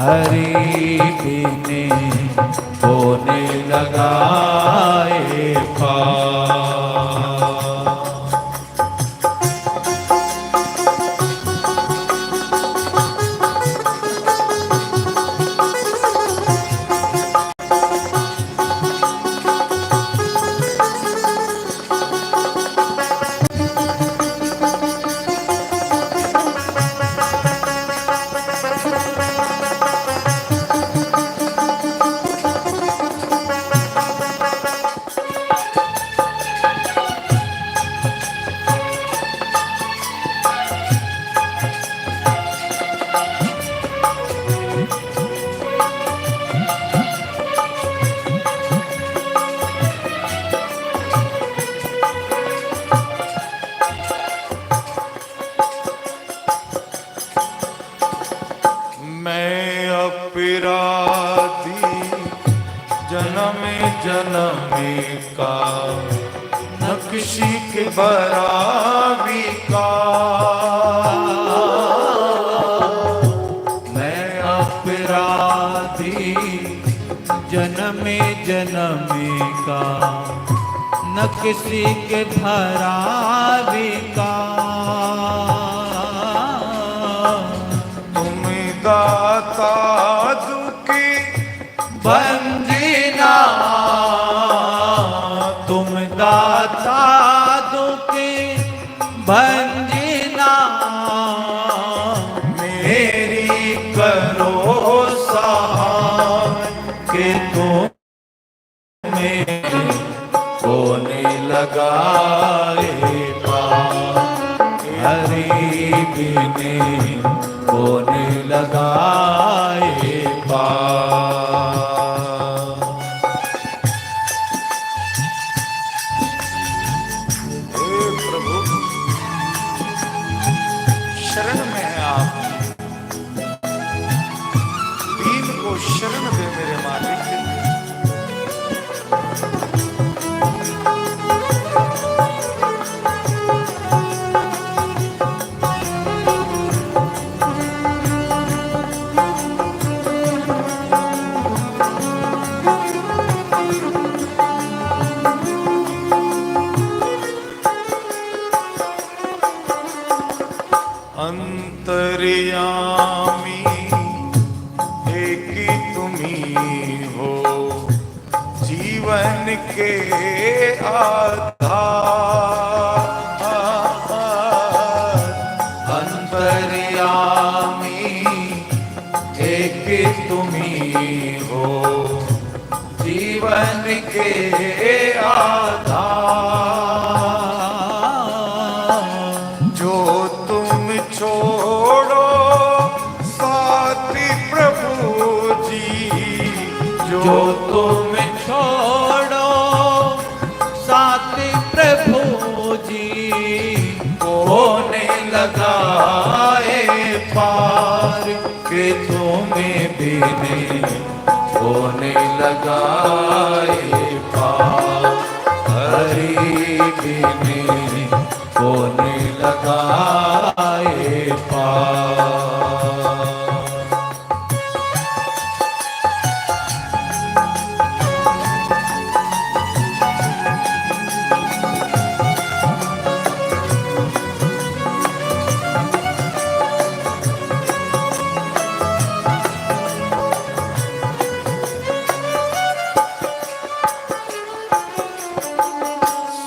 हरि बिने होने लगाए पार। मैं अपराधी जन्मे जन्मे का न किसी के बराबरी का। मैं अपराधी जन्मे जन्मे का न किसी के धरावी का। दाता दुखी बंदीना तुम दाता दुखी बंदीना मेरी करो सहाय के तुम्हें होने लगाए पार। हरि बिने होने लगाए पार। हे प्रभु शरण में है आप, दीन को शरण दे मेरे मालिक। अंतर्यामी एक ही तुम्ही हो, जीवन के आधार। अंतर्यामी एक ही तुम्ही हो, जीवन के आधार। जो तुम छोड़ो साथी प्रभु जी, जो तुम छोड़ो साथी प्रभु जी, होने लगाए पार के तुम्हें बिने होने लगाए पार। हरि बिने होने लगाए पार।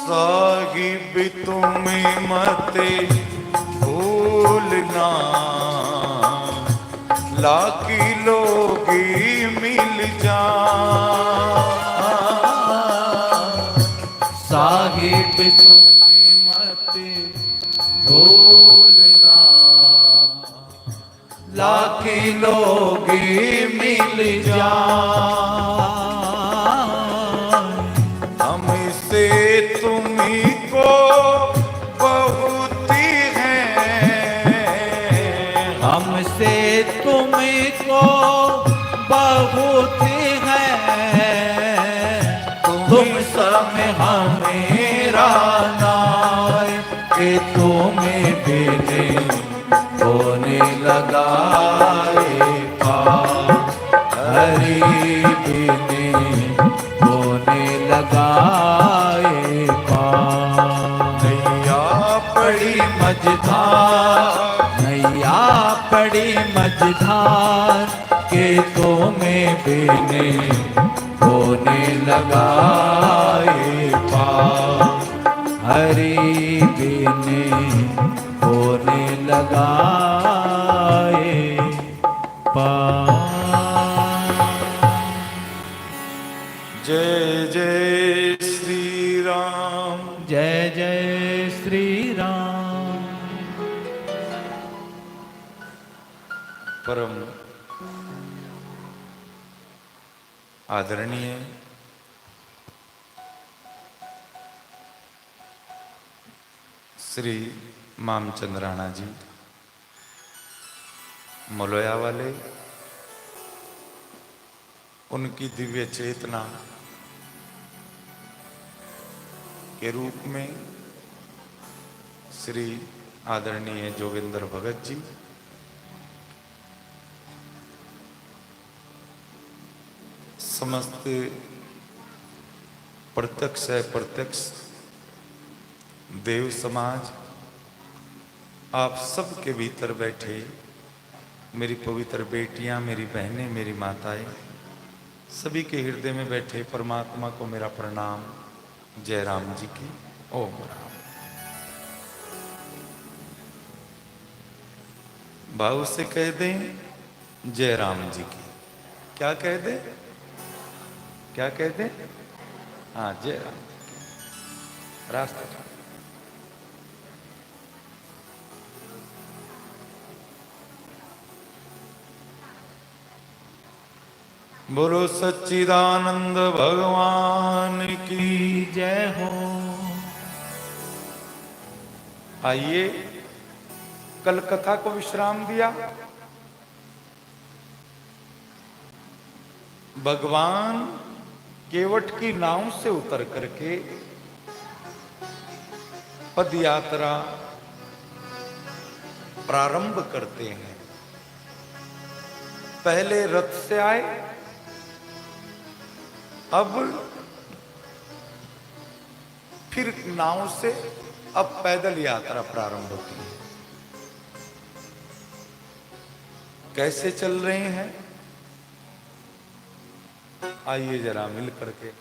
साहिब तुम्हें मते भूलना, लाकी लोगी मिल जा। साहिब तुम्हें मत भूलना, लाखी लोगी मिल जा। हमसे तुम्ही को बहुत ही है, हमसे तुमको बहुत है, तुम समय हमेरा नाय के तुम्हें बिने होने लगाए पार। बिने होने लगाए पार। नैया पड़ी मझधार, नैया पड़ी मझधार के तो में बिने होने लगाए पार। हरि बिने होने लगाए पार। जय जय श्री राम। जय जय श्री राम। परम आदरणीय श्री मामचंद राणा जी मलोया वाले, उनकी दिव्य चेतना के रूप में श्री आदरणीय जोगिंदर भगत जी, समस्त प्रत्यक्ष अप्रत्यक्ष देव समाज, आप सबके भीतर बैठे मेरी पवित्र बेटियां, मेरी बहनें, मेरी माताएं, सभी के हृदय में बैठे परमात्मा को मेरा प्रणाम। जय राम जी की। ओम राम। भाव से कह दें जय राम जी की। क्या कह दें? क्या कह दें? हाँ, जय राम। रास्ता बोलो सच्चिदानंद भगवान की जय हो। आइए, कल कथा को विश्राम दिया। भगवान केवट की नाव से उतर करके पद यात्रा प्रारंभ करते हैं। पहले रथ से आए, अब फिर नाव से, अब पैदल यात्रा प्रारंभ होती है। कैसे चल रहे हैं? आइए जरा मिल करके।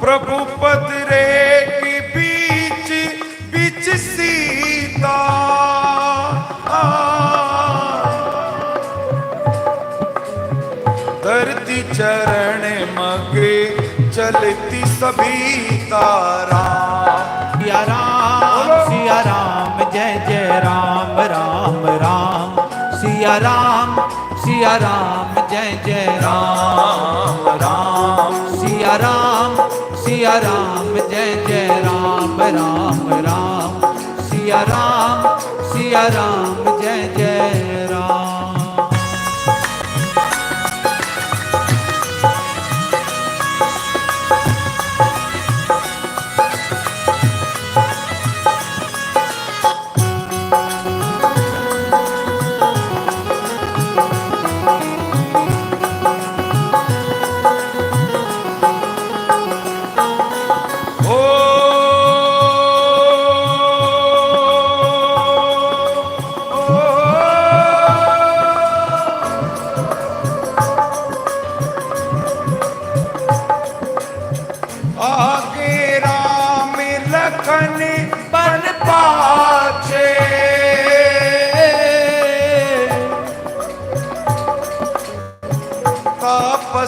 प्रभु पद रे की बीच बीच सीता, धरती चरण मगे चलती सभी तारा। सिया राम, सिया राम, जय जय राम राम राम। सिया राम, सिया राम, जय जय राम राम। सिया राम, सिया राम, जय जय राम राम राम। सिया राम, सिया राम, जय जय राम।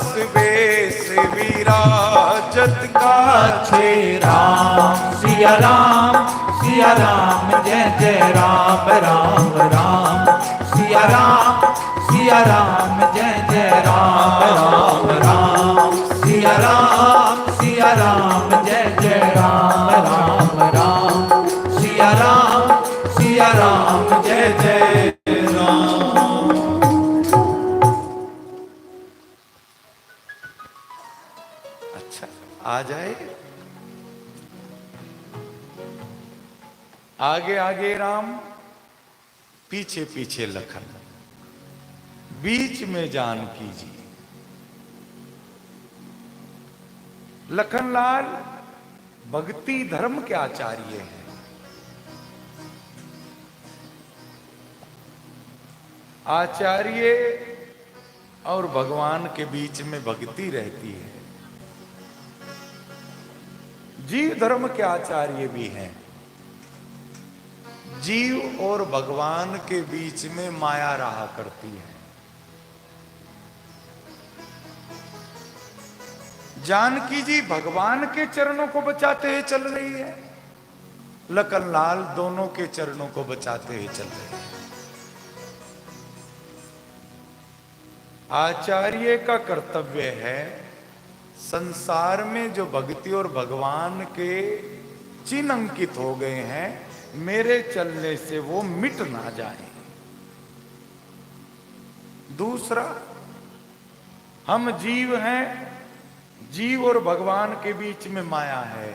बस बेस विराजत का छे राम सिया राम जय जय राम राम राम सिया राम जय जय राम राम राम सिया राम जय जय राम राम राम सिया राम जय जय राम। अच्छा आ जाए। आगे आगे राम, पीछे पीछे लखन, बीच में जानकी जी। लखनलाल भक्ति धर्म के आचार्य हैं। आचार्य और भगवान के बीच में भक्ति रहती है। जीव धर्म के आचार्य भी हैं। जीव और भगवान के बीच में माया रहा करती है। जानकी जी भगवान के चरणों को बचाते हुए चल रही है, लखनलाल दोनों के चरणों को बचाते हुए चल रहे हैं। आचार्य का कर्तव्य है संसार में जो भक्ति और भगवान के चिन्ह अंकित हो गए हैं, मेरे चलने से वो मिट ना जाए। दूसरा, हम जीव हैं, जीव और भगवान के बीच में माया है।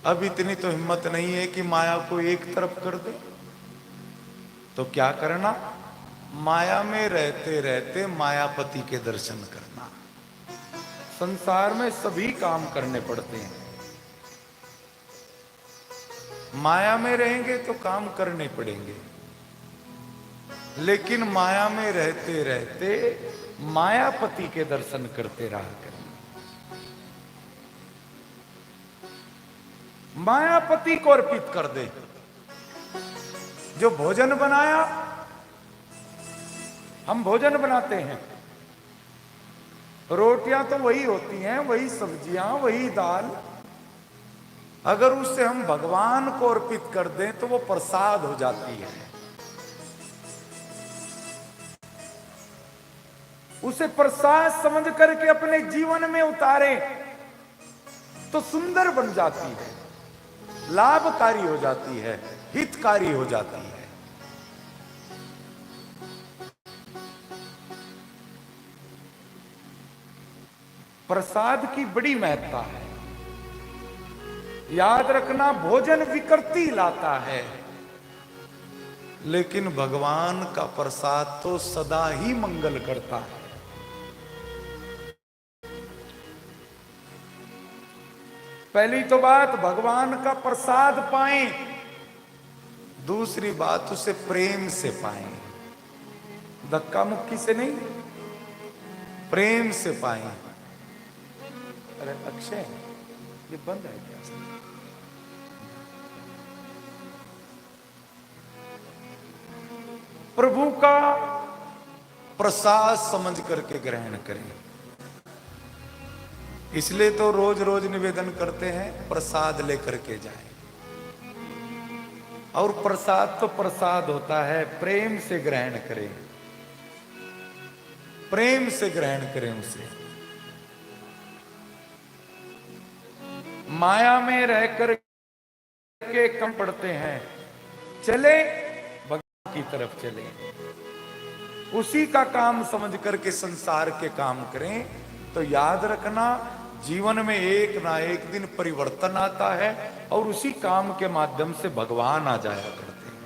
अब इतनी तो हिम्मत नहीं है कि माया को एक तरफ कर दे। तो क्या करना? माया में रहते रहते मायापति के दर्शन करना। संसार में सभी काम करने पड़ते हैं। माया में रहेंगे तो काम करने पड़ेंगे, लेकिन माया में रहते रहते मायापति के दर्शन करते रहा करें। मायापति को अर्पित कर दे। जो भोजन बनाया, हम भोजन बनाते हैं, रोटियां तो वही होती हैं, वही सब्जियां, वही दाल। अगर उससे हम भगवान को अर्पित कर दें तो वो प्रसाद हो जाती है। उसे प्रसाद समझ करके अपने जीवन में उतारे तो सुंदर बन जाती है, लाभकारी हो जाती है, हितकारी हो जाती है। प्रसाद की बड़ी महत्ता है। याद रखना, भोजन विकृति लाता है, लेकिन भगवान का प्रसाद तो सदा ही मंगल करता है। पहली तो बात भगवान का प्रसाद पाएं, दूसरी बात उसे प्रेम से पाएं, धक्का मुक्की से नहीं, प्रेम से पाएं। अरे अक्षय, ये बंद है क्या? प्रभु का प्रसाद समझ करके ग्रहण करें। इसलिए तो रोज रोज निवेदन करते हैं, प्रसाद लेकर के जाएं। और प्रसाद तो प्रसाद होता है, प्रेम से ग्रहण करें, प्रेम से ग्रहण करें उसे। माया में रहकर के कम पड़ते हैं, चले भगवान की तरफ चले, उसी का काम समझ करके संसार के काम करें। तो याद रखना, जीवन में एक ना एक दिन परिवर्तन आता है और उसी काम के माध्यम से भगवान आ जाया करते हैं।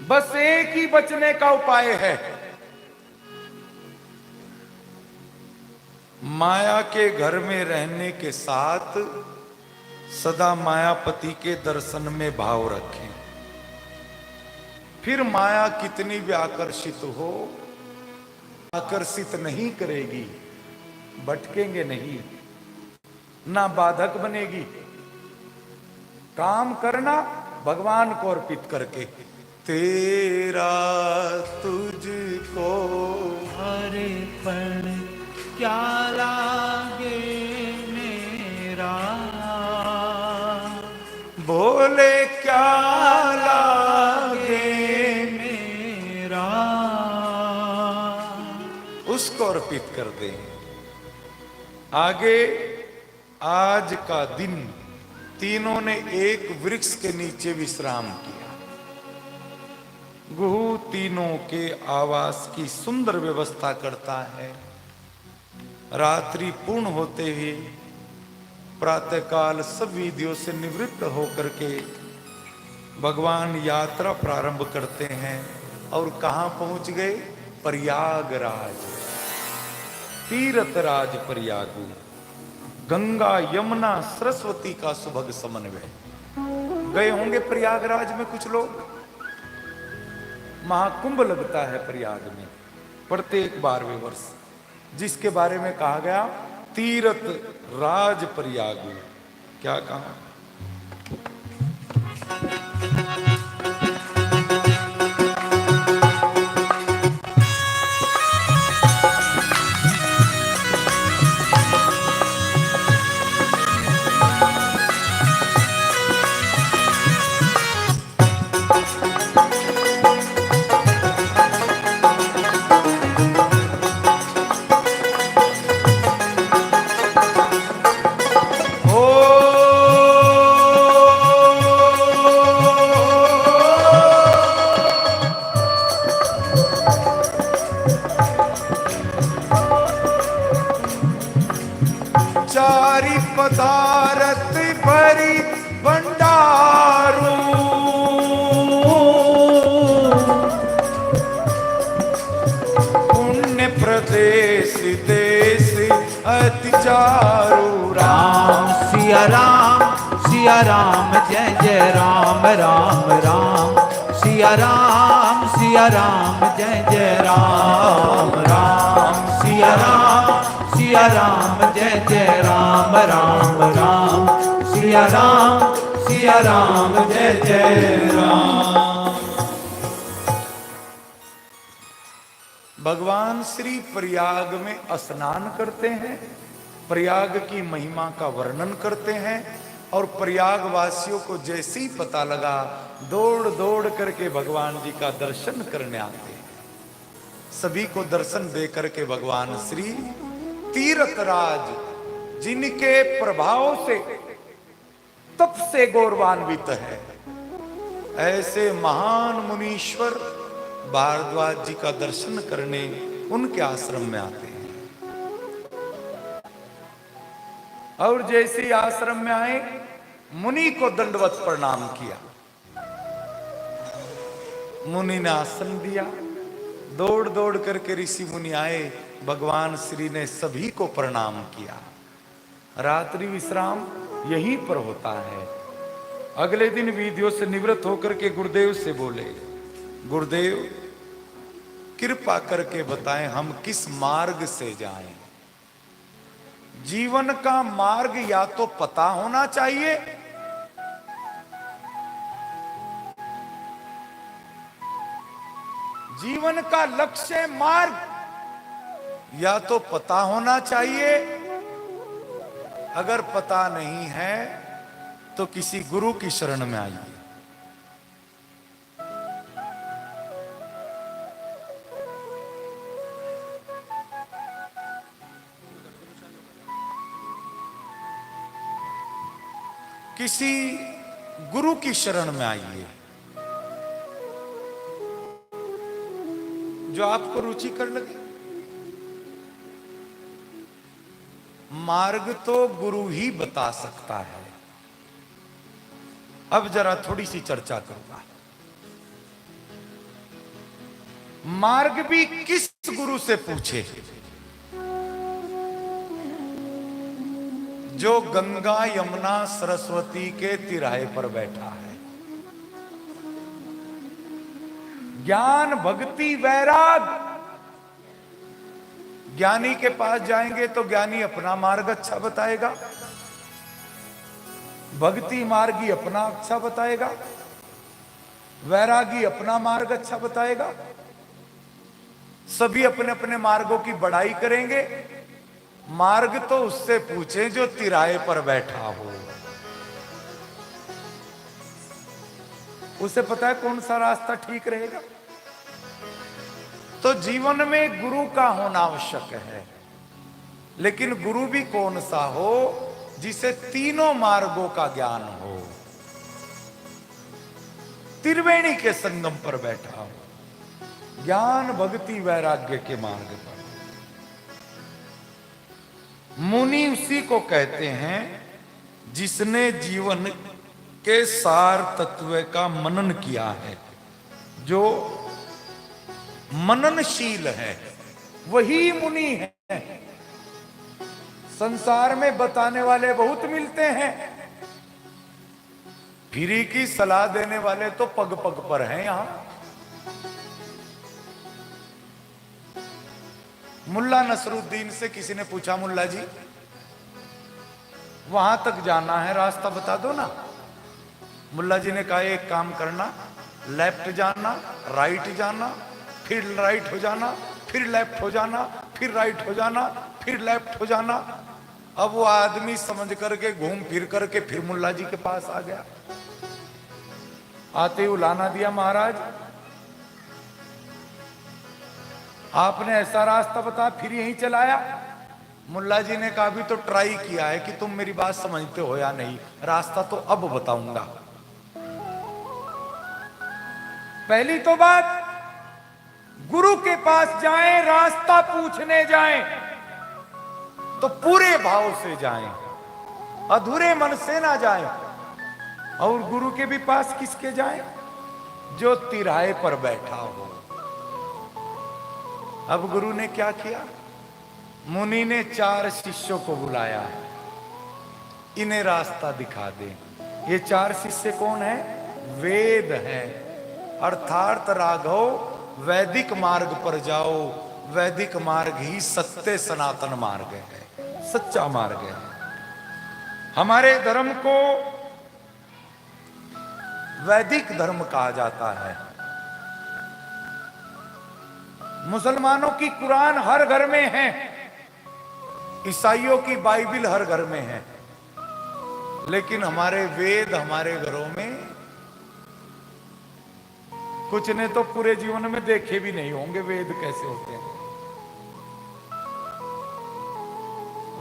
बस एक ही बचने का उपाय है, माया के घर में रहने के साथ सदा मायापति के दर्शन में भाव रखें। फिर माया कितनी भी आकर्षित हो, आकर्षित नहीं करेगी, भटकेंगे नहीं, ना बाधक बनेगी। काम करना भगवान को अर्पित करके, तेरा तुझको अर्पण क्या लागे मेरा, बोले क्या लागे मेरा। उसको अर्पित कर दें। आगे आज का दिन तीनों ने एक वृक्ष के नीचे विश्राम किया। गुरु तीनों के आवास की सुंदर व्यवस्था करता है। रात्रि पूर्ण होते ही प्रातःकाल सब विधियों से निवृत्त होकर के भगवान यात्रा प्रारंभ करते हैं। और कहां पहुंच गए? प्रयागराज, तीर्थ राज प्रयागु। गंगा यमुना सरस्वती का सुभग समन्वय। गए होंगे प्रयागराज में कुछ लोग। महाकुंभ लगता है प्रयाग में प्रत्येक 12वें वर्ष, जिसके बारे में कहा गया तीर्थ राज प्रयागु। क्या कहा? चारि पदारथ भरी भंडारू, पुण्य प्रदेश देश अति चारू। राम सिया राम जय जय राम राम राम। सिया राम जय जय राम राम। सिया राम जय जय राम राम राम। सिया राम जय जय राम। भगवान श्री प्रयाग में स्नान करते हैं, प्रयाग की महिमा का वर्णन करते हैं। और प्रयाग वासियों को जैसे ही पता लगा दौड़ दौड़ करके भगवान जी का दर्शन करने आते हैं। सभी को दर्शन दे करके भगवान श्री तीर्थराज, जिनके प्रभाव से तप से गौरवान्वित है, ऐसे महान मुनीश्वर भारद्वाज जी का दर्शन करने उनके आश्रम में आते हैं। और जैसे ही आश्रम में आए, मुनि को दंडवत प्रणाम किया। मुनि ने आसन दिया। दौड़ दौड़ करके ऋषि मुनि आए, भगवान श्री ने सभी को प्रणाम किया। रात्रि विश्राम यहीं पर होता है। अगले दिन विधियों से निवृत्त होकर के गुरुदेव से बोले, गुरुदेव कृपा करके बताएं हम किस मार्ग से जाएं। जीवन का मार्ग या तो पता होना चाहिए, जीवन का लक्ष्य मार्ग या तो पता होना चाहिए। अगर पता नहीं है तो किसी गुरु की शरण में आइए। किसी गुरु की शरण में आइए जो आपको रुचिकर लगे। मार्ग तो गुरु ही बता सकता है। अब जरा थोड़ी सी चर्चा करूंगा। मार्ग भी किस गुरु से पूछे? जो गंगा यमुना सरस्वती के तिराहे पर बैठा है। ज्ञान भक्ति वैराग, ज्ञानी के पास जाएंगे तो ज्ञानी अपना मार्ग अच्छा बताएगा, भक्ति मार्गी अपना अच्छा बताएगा। वैरागी अपना मार्ग अच्छा बताएगा, सभी अपने अपने मार्गों की बड़ाई करेंगे। मार्ग तो उससे पूछे जो तिराहे पर बैठा हो, उसे पता है कौन सा रास्ता ठीक रहेगा। तो जीवन में गुरु का होना आवश्यक है, लेकिन गुरु भी कौन सा हो, जिसे तीनों मार्गों का ज्ञान हो, त्रिवेणी के संगम पर बैठा हो, ज्ञान भक्ति वैराग्य के मार्ग पर। मुनि उसी को कहते हैं जिसने जीवन के सार तत्व का मनन किया है, जो मननशील है, वही मुनि है। संसार में बताने वाले बहुत मिलते हैं, फ्री की सलाह देने वाले तो पग पग पर हैं। यहां मुल्ला नसरुद्दीन से किसी ने पूछा, मुल्ला जी वहां तक जाना है, रास्ता बता दो ना। मुल्ला जी ने कहा एक काम करना, लेफ्ट जाना, राइट जाना, फिर राइट हो जाना, फिर लेफ्ट हो जाना, फिर राइट हो जाना, फिर लेफ्ट हो जाना। अब वो आदमी समझ करके घूम फिर करके फिर मुल्ला जी के पास आ गया। आते ही उलाना दिया, महाराज आपने ऐसा रास्ता बता फिर यहीं चलाया। मुल्ला जी ने कहा अभी तो ट्राई किया है कि तुम मेरी बात समझते हो या नहीं, रास्ता तो अब बताऊंगा। पहली तो बात, गुरु के पास जाएं, रास्ता पूछने जाएं तो पूरे भाव से जाएं, अधूरे मन से ना जाएं। और गुरु के भी पास किसके जाएं? जो तिराहे पर बैठा हो। अब गुरु ने क्या किया? मुनि ने 4 शिष्यों को बुलाया, इन्हें रास्ता दिखा दे। ये 4 शिष्य कौन है? वेद है, अर्थात राघव वैदिक मार्ग पर जाओ। वैदिक मार्ग ही सत्य सनातन मार्ग है, सच्चा मार्ग है। हमारे धर्म को वैदिक धर्म कहा जाता है। मुसलमानों की कुरान हर घर में है, ईसाइयों की बाइबिल हर घर में है, लेकिन हमारे वेद हमारे घरों में कुछ ने तो पूरे जीवन में देखे भी नहीं होंगे वेद कैसे होते हैं।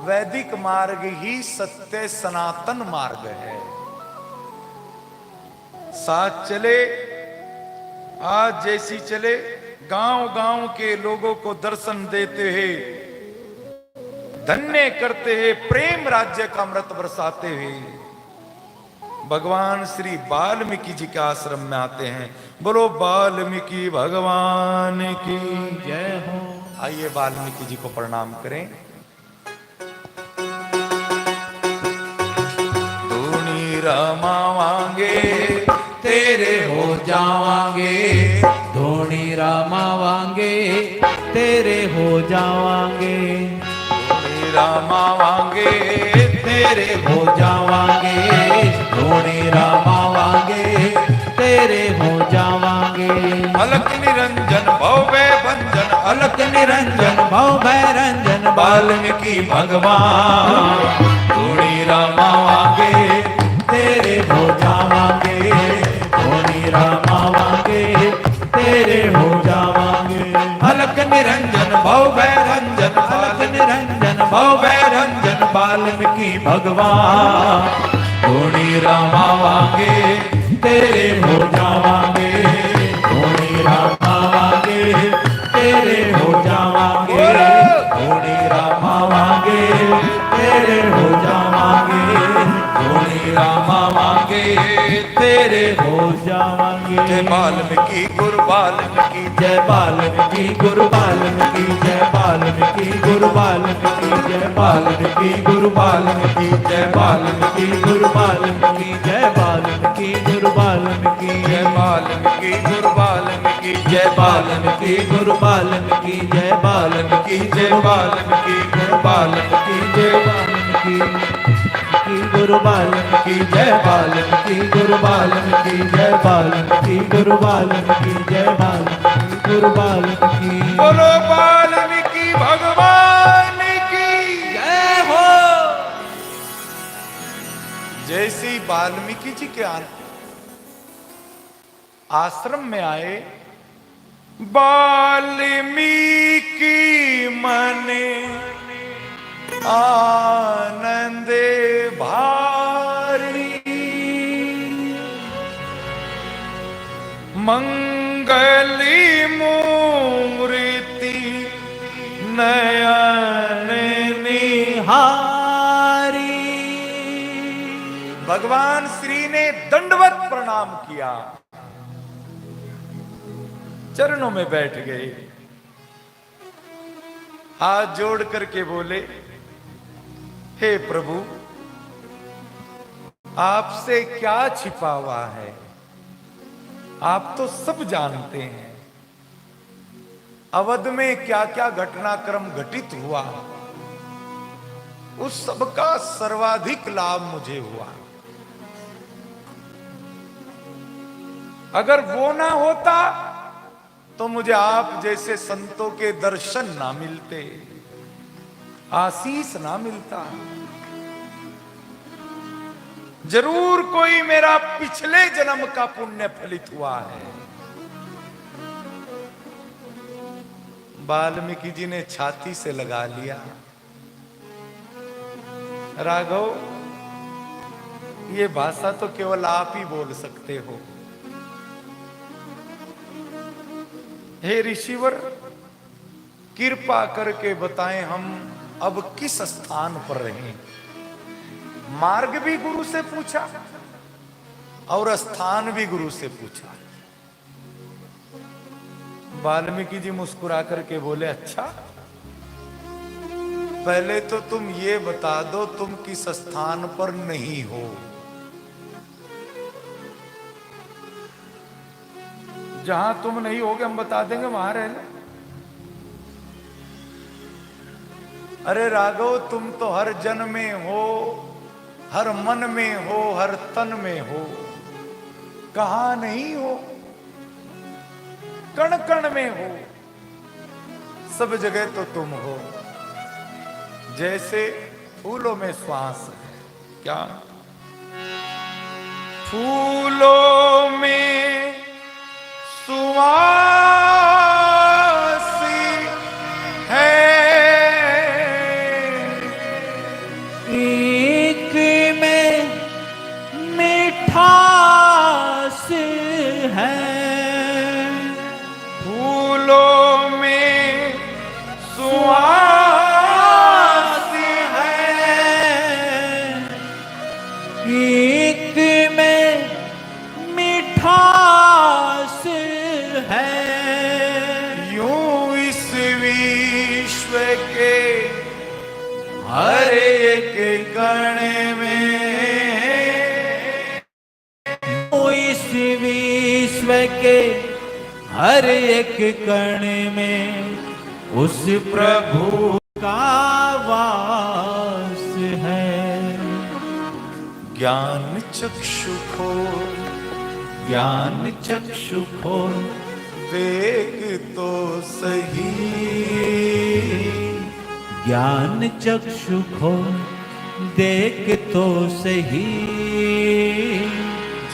वैदिक मार्ग ही सत्य सनातन मार्ग है। साथ चले, आज जैसी चले, गांव गांव के लोगों को दर्शन देते हैं, धन्य करते हैं, प्रेम राज्य का अमृत बरसाते हुए भगवान श्री वाल्मीकि जी के आश्रम में आते हैं। बोलो वाल्मीकि भगवान की जय हो। आइए वाल्मीकि जी को प्रणाम करें। धूनी रमावांगे तेरे हो जावांगे, धोनी रामावांगे तेरे हो जावांगे, धूनी रमावांगे तेरे हो जावांगे, धोनी रामावांगे तेरे हो जावांगे। अलख निरंजन भव भंजन, अलख निरंजन भव भैरंजन वाल्मीकि भगवान धूनी रमावांगे तेरे हो जावांगे, धोनी रामावांगे तेरे हो जावांगे। अलख निरंजन भव भैरंजन, अलख निरंजन भव भैरंजन वाल्मीकि भगवान धूनी रमावांगे तेरे हो जावांगे, धोनी रामावांगे तेरे हो जावांगे, धोनी रामावांगे तेरे हो जावांगे, धोनी रामावांगे तेरे हो जावांगे। जय वाल्मीकि गुरु वाल्मीकि, जय वाल्मीकि गुरु वाल्मीकि, जय वाल्मीकि गुरु वाल्मीकि, जय वाल्मीकि गुरु वाल्मीकि, जय वाल्मीकि गुरु वाल्मीकि, जय वाल्मीकि गुरु वाल्मीकि, जय वाल्मीकि गुरु वाल्मीकि, जय वाल्मीकि गुरु वाल्मीकि, जय वाल्मीकि जय वाल्मीकि जय वाल्मीकि, जय वाल्मीकि गुरु गुरु वाल्मीकि जय वाल्मीकि गुरु वाल्मीकि जय वाल्मीकि गुरु वाल्मीकि जय वाल्मीकि गुरु वाल्मीकि। बोलो वाल्मीकि भगवान की जय हो। जैसे वाल्मीकि जी के आश्रम में आए, वाल्मीकि मने आनंदे भारी, मंगली मूर्ति नयन निहारी। भगवान श्री ने दंडवत प्रणाम किया, चरणों में बैठ गए, हाथ जोड़ करके बोले, हे प्रभु, आपसे क्या छिपा हुआ है, आप तो सब जानते हैं। अवध में क्या क्या घटनाक्रम घटित हुआ, उस सब का सर्वाधिक लाभ मुझे हुआ। अगर वो ना होता तो मुझे आप जैसे संतों के दर्शन ना मिलते, आशीष ना मिलता। जरूर कोई मेरा पिछले जन्म का पुण्य फलित हुआ है। वाल्मीकि जी ने छाती से लगा लिया, राघव, ये भाषा तो केवल आप ही बोल सकते हो। हे ऋषिवर, कृपा करके बताएं हम अब किस स्थान पर रहें। मार्ग भी गुरु से पूछा और स्थान भी गुरु से पूछा। वाल्मीकि जी मुस्कुरा करके बोले, अच्छा, पहले तो तुम ये बता दो तुम किस स्थान पर नहीं हो। जहां तुम नहीं होगे हम बता देंगे, वहां रहना। अरे राघव, तुम तो हर जन में हो, हर मन में हो, हर तन में हो, कहां नहीं हो? कण कण में हो, सब जगह तो तुम हो। जैसे फूलों में श्वास है, क्या फूलों में सुवास है, एक में मिठास है, फूलों में सुवास है, एक में मिठास है। यूं इस विश्व के हर एक कण में, इस विश्व के हर एक कण में उस प्रभु का वास है। ज्ञान चक्षु खोल, ज्ञान चक्षु खोल, देख तो सही, ज्ञान चक्षु खोल, देख तो सही।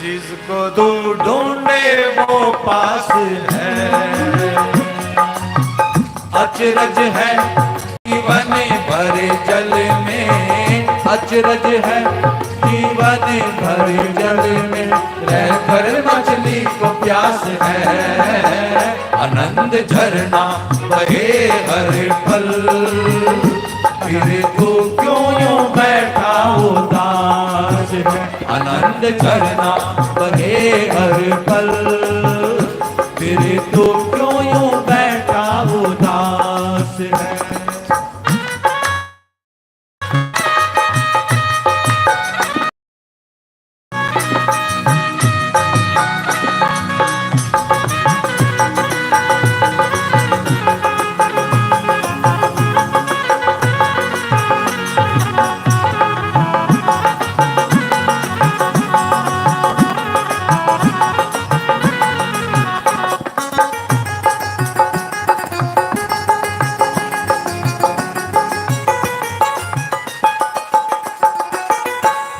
जिसको तू ढूंढे वो पास है, अचरज है जीवन भर जल में, अचरज है जीवन भर जल में, रहकर मछली को प्यास है। आनंद झरना बहे हर पल, फिर तू क्यों यूं बैठा उदास है। आनंद झरना बहे हर पल, फिर तू क्यों यूं बैठा उदास है।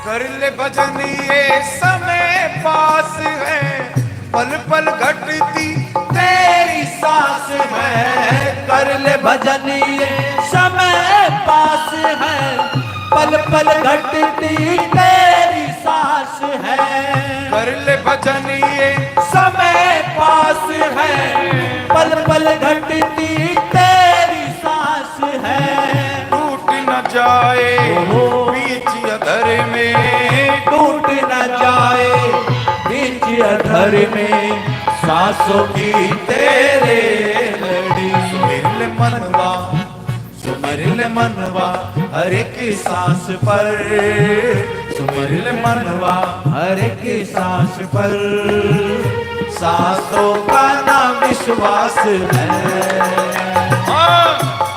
कर ले भजन ये समय पास है, पल पल घटती तेरी सांस है। कर ले भजन ये समय पास है, पल पल घटती तेरी सांस है। कर ले भजन ये समय पास है, पल पल घटती तेरी सांस है। टूट न जाए बीच अधर में, टूट न जाए बीच अधर में, सांसों की तेरे लड़ी। सुमिर मनवा, सुमरिल मनवा हर एक सांस पर, सुमरिल मनवा हर एक सांस पर। सांसों का ना विश्वास है,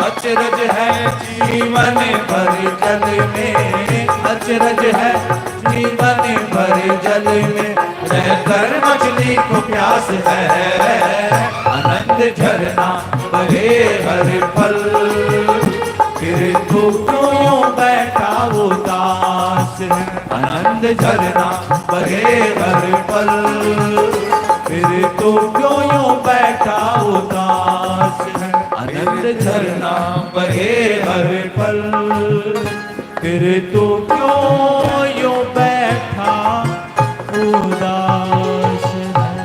अचरज है जीवन भर जल में, अचरज है जीवन भर जल में। रहकर मछली को प्यास है, आनंद झरना बहे हर पल। फिर तू क्यों यूं बैठा उदास है, आनंद झरना बहे हर पल। फिर तू क्यों यूं बैठा उदास है, आनंद झरना बहे हर पल। फिर तू क्यों यूं बैठा उदास है।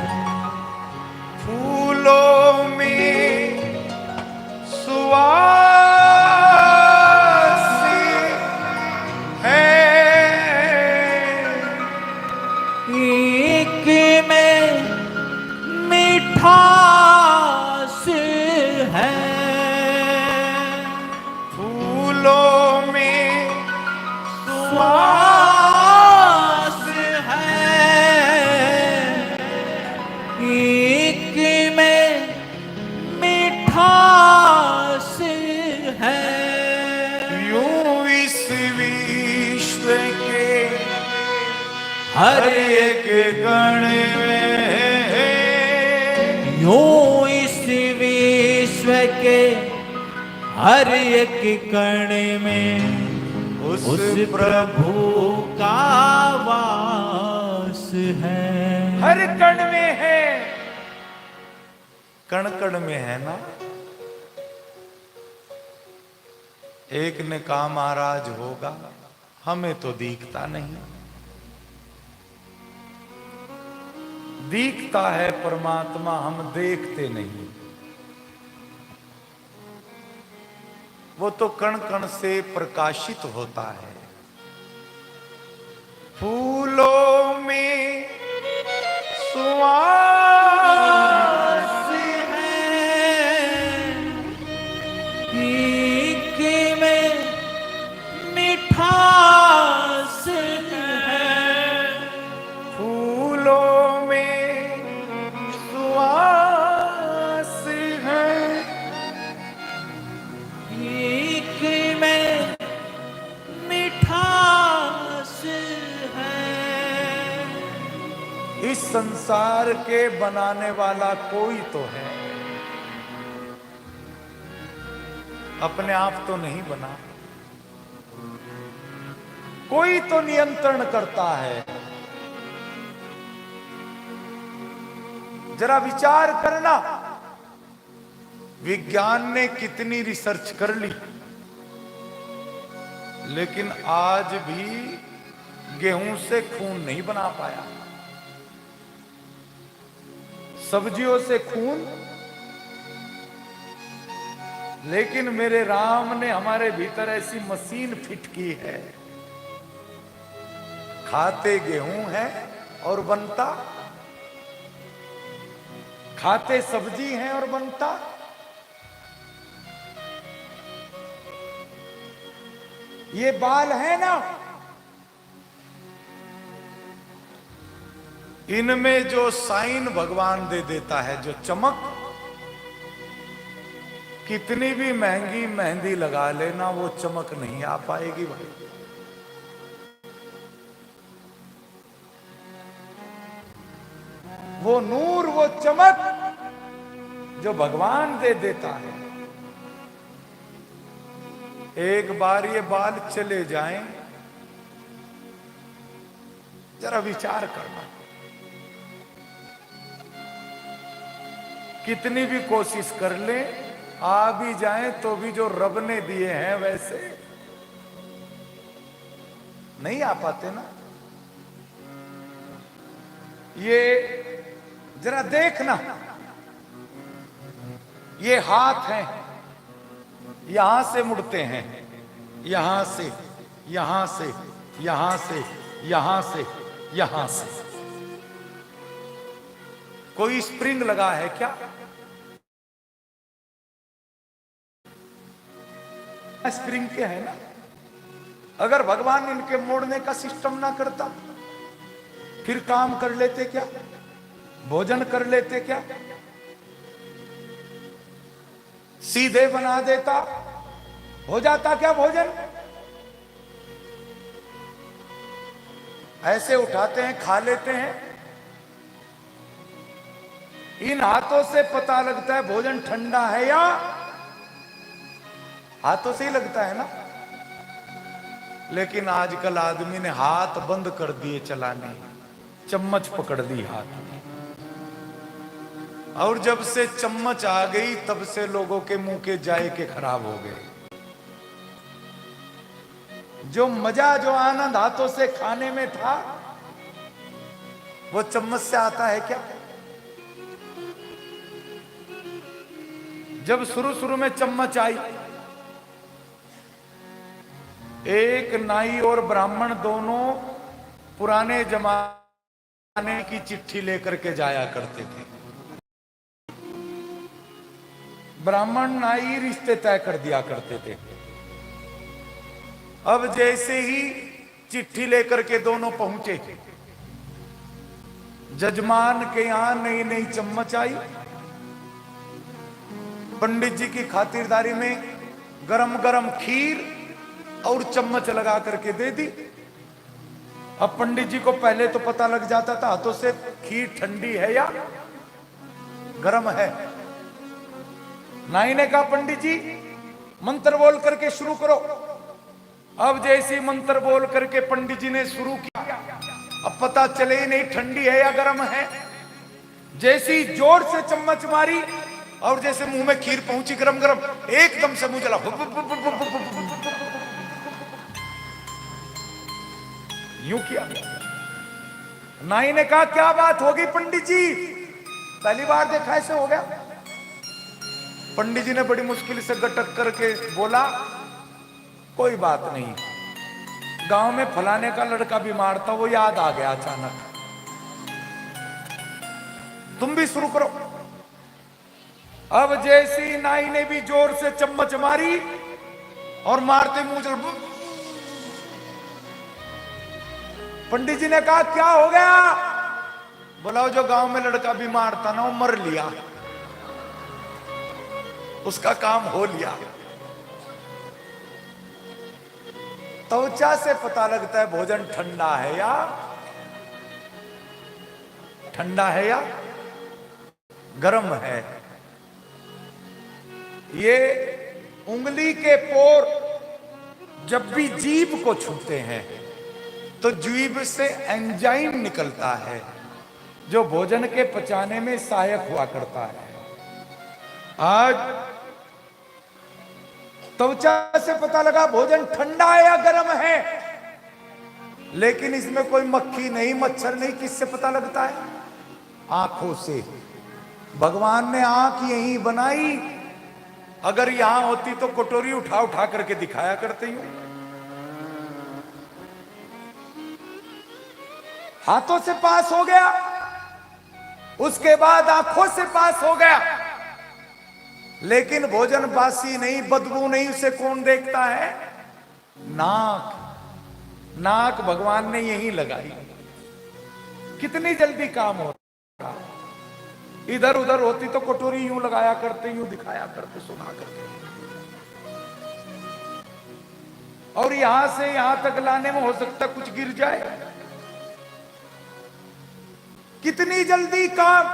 फूलों में सुवास है, एक में मिठास है, फूलों में सुवास श्वास है, एक में मिठास है। यूं इस विश्व के हर एक गण में, यूं इस विश्व के हर एक कण में उस उस प्रभु का वास है। हर कण में है, कण कण में है ना। एक ने कहा महाराज होगा, हमें तो दिखता नहीं। दिखता है परमात्मा, हम देखते नहीं। वो तो कण कण से प्रकाशित होता है। फूलों में सुवास एक में मिठास है, फूलों में सुवास है, एक में मिठास है। इस संसार के बनाने वाला कोई तो है, अपने आप तो नहीं बना। कोई तो नियंत्रण करता है। जरा विचार करना, विज्ञान ने कितनी रिसर्च कर ली, लेकिन आज भी गेहूं से खून नहीं बना पाया। सब्जियों से खून, लेकिन मेरे राम ने हमारे भीतर ऐसी मशीन फिट की है, खाते गेहूं है और बनता, खाते सब्जी है और बनता। ये बाल है ना, इनमें जो साइन भगवान दे देता है, जो चमक, कितनी भी महंगी मेहंदी लगा लेना वो चमक नहीं आ पाएगी भाई। वो नूर, वो चमक जो भगवान दे देता है। एक बार ये बाल चले जाएं जरा विचार करना। कितनी भी कोशिश कर ले, आ भी जाए तो भी जो रब ने दिए हैं वैसे नहीं आ पाते ना। ये जरा देखना, ये हाथ हैं, यहां से मुड़ते हैं, यहां से, यहां से, यहां से, यहां से, यहां से। कोई स्प्रिंग लगा है क्या? स्प्रिंग के है ना। अगर भगवान इनके मोड़ने का सिस्टम ना करता फिर काम कर लेते क्या, भोजन कर लेते क्या, सीधे बना देता, हो जाता क्या भोजन? ऐसे उठाते हैं, खा लेते हैं। इन हाथों से पता लगता है भोजन ठंडा है या, हाथों से ही लगता है ना। लेकिन आजकल आदमी ने हाथ बंद कर दिए चलाने, चम्मच पकड़ दी हाथ में। और जब से चम्मच आ गई तब से लोगों के मुंह के जायके खराब हो गए। जो मजा, जो आनंद हाथों से खाने में था वो चम्मच से आता है क्या? जब शुरू शुरू में चम्मच आई, एक नाई और ब्राह्मण दोनों पुराने जमाने की चिट्ठी लेकर के जाया करते थे। ब्राह्मण नाई रिश्ते तय कर दिया करते थे। अब जैसे ही चिट्ठी लेकर के दोनों पहुंचे, जजमान के यहां नई नई चम्मच आई। पंडित जी की खातिरदारी में गरम गरम खीर और चम्मच लगा करके दे दी। अब पंडित जी को पहले तो पता लग जाता था हाथों से खीर ठंडी है या गरम है। नाई ने कहा पंडित जी मंत्र बोल करके शुरू करो। अब जैसे मंत्र बोल करके पंडित जी ने शुरू किया, अब पता चले ही नहीं ठंडी है या गर्म है। जैसी जोर से चम्मच मारी और जैसे मुंह में खीर पहुंची गरम गरम, एकदम से मुंह जला। यूं किया। नाई ने कहा क्या बात होगी पंडित जी, पहली बार देखा ऐसे हो गया। पंडित जी ने बड़ी मुश्किल से गटक करके बोला कोई बात नहीं, गांव में फलाने का लड़का बीमार था, वो याद आ गया अचानक, तुम भी शुरू करो। अब जैसी नाई ने भी जोर से चम्मच मारी और मारते मुंह जल। पंडित जी ने कहा क्या हो गया? बोला जो गांव में लड़का बीमार था ना वो मर लिया, उसका काम हो लिया। त्वचा से पता लगता है भोजन ठंडा है या, ठंडा है या गर्म है। ये उंगली के पोर जब भी जीभ को छूते हैं तो जीभ से एंजाइम निकलता है जो भोजन के पचाने में सहायक हुआ करता है। आज त्वचा से पता लगा भोजन ठंडा है या गर्म है, लेकिन इसमें कोई मक्खी नहीं, मच्छर नहीं। किससे पता लगता है? आंखों से। भगवान ने आंख यहीं बनाई, अगर यहां होती तो कटोरी उठा उठा करके दिखाया करते ही। हाथों से पास हो गया, उसके बाद आंखों से पास हो गया, लेकिन भोजन बासी नहीं, बदबू नहीं, उसे कौन देखता है? नाक। नाक भगवान ने यहीं लगाई। कितनी जल्दी काम होता। इधर उधर होती तो कटोरी यूं लगाया करते, यूं दिखाया करते, सुना करते। और यहां से यहां तक लाने में हो सकता कुछ गिर जाए। कितनी जल्दी काम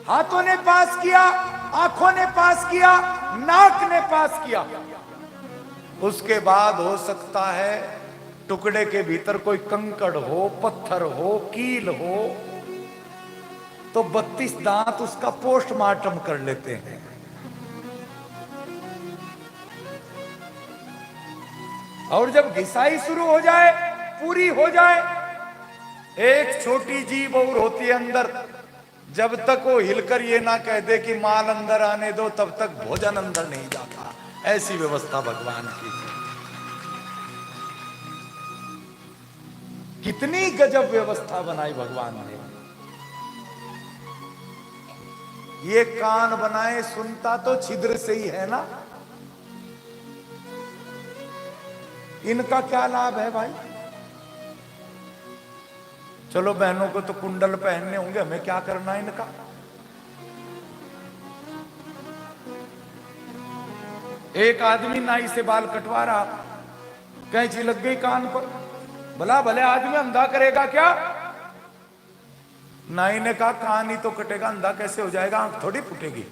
हाथों ने पास किया, आंखों ने पास किया, नाक ने पास किया। उसके बाद हो सकता है टुकड़े के भीतर कोई कंकड़ हो, पत्थर हो, कील हो, तो 32 दांत उसका पोस्टमार्टम कर लेते हैं। और जब घिसाई शुरू हो जाए, पूरी हो जाए, एक छोटी जीभ और होती है अंदर, जब तक वो हिलकर ये ना कह दे कि माल अंदर आने दो, तब तक भोजन अंदर नहीं जाता। ऐसी व्यवस्था भगवान की। कितनी गजब व्यवस्था बनाई भगवान ने। ये कान बनाए, सुनता तो छिद्र से ही है ना, इनका क्या लाभ है भाई? चलो बहनों को तो कुंडल पहनने होंगे, हमें क्या करना इनका? एक आदमी नाई से बाल कटवा रहा, कैंची लग गई कान पर। भला भले आदमी अंधा करेगा क्या? नाई ने कहा कान ही तो कटेगा, अंधा कैसे हो जाएगा? आंख थोड़ी फूटेगी।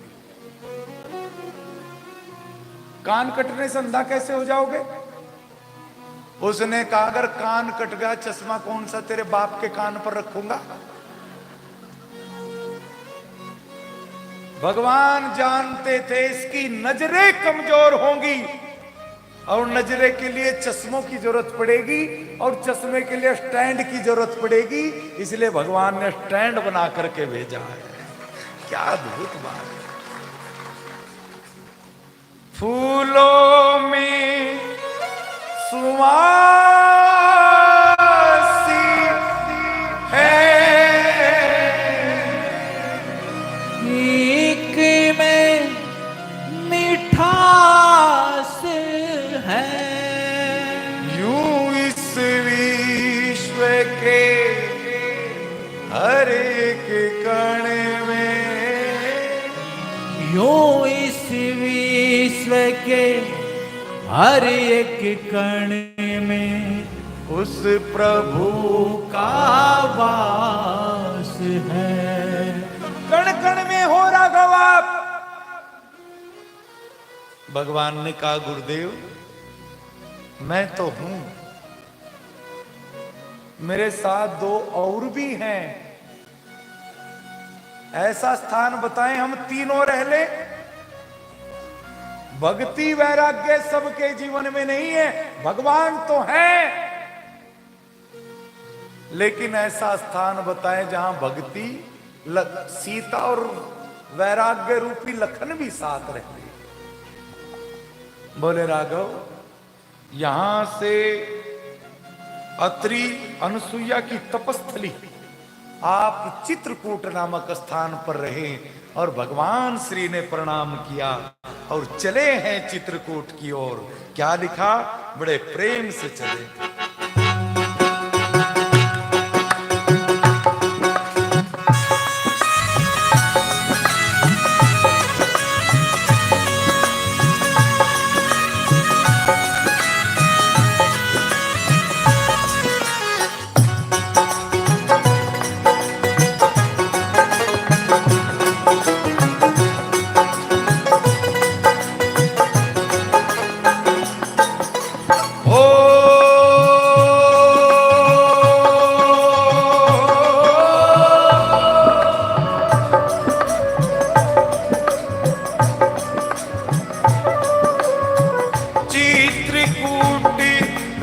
कान कटने से अंधा कैसे हो जाओगे? उसने कहा अगर कान कट गया, चश्मा कौन सा तेरे बाप के कान पर रखूंगा? भगवान जानते थे इसकी नजरें कमजोर होंगी और नजरे के लिए चश्मों की जरूरत पड़ेगी और चश्मे के लिए स्टैंड की जरूरत पड़ेगी, इसलिए भगवान ने स्टैंड बना करके भेजा है। क्या अद्भुत बात है। फूलों में सुवासी है, एक में मिठास है, यूं इस विश्व के हर एक कण में, यूं इस विश्व के हर एक कण में उस प्रभु का वास है। कण कण में हो राघव आप। भगवान ने कहा गुरुदेव मैं तो हूं, मेरे साथ दो और भी हैं, ऐसा स्थान बताएं हम तीनों रह ले। भक्ति वैराग्य सबके जीवन में नहीं है, भगवान तो है, लेकिन ऐसा स्थान बताएं जहां भक्ति, सीता और वैराग्य रूपी लखन भी साथ रहते। बोले राघव यहां से अत्रि अनुसुईया की तपस्थली आप चित्रकूट नामक स्थान पर रहे और भगवान श्री ने प्रणाम किया और चले हैं चित्रकूट की ओर। क्या लिखा? बड़े प्रेम से चले।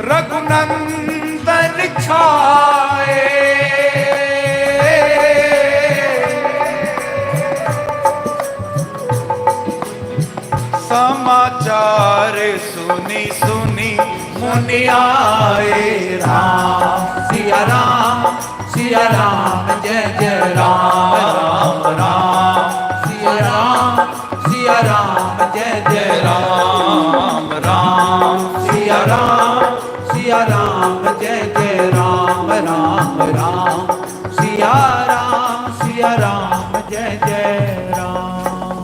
रघुनंदन छाए, समाचार सुनी सुनी मुनि आए। राम सिया राम जय जय राम राम राम सिया राम जय जय राम राम सिया राम जय जय राम राम राम सिया राम जय जय राम।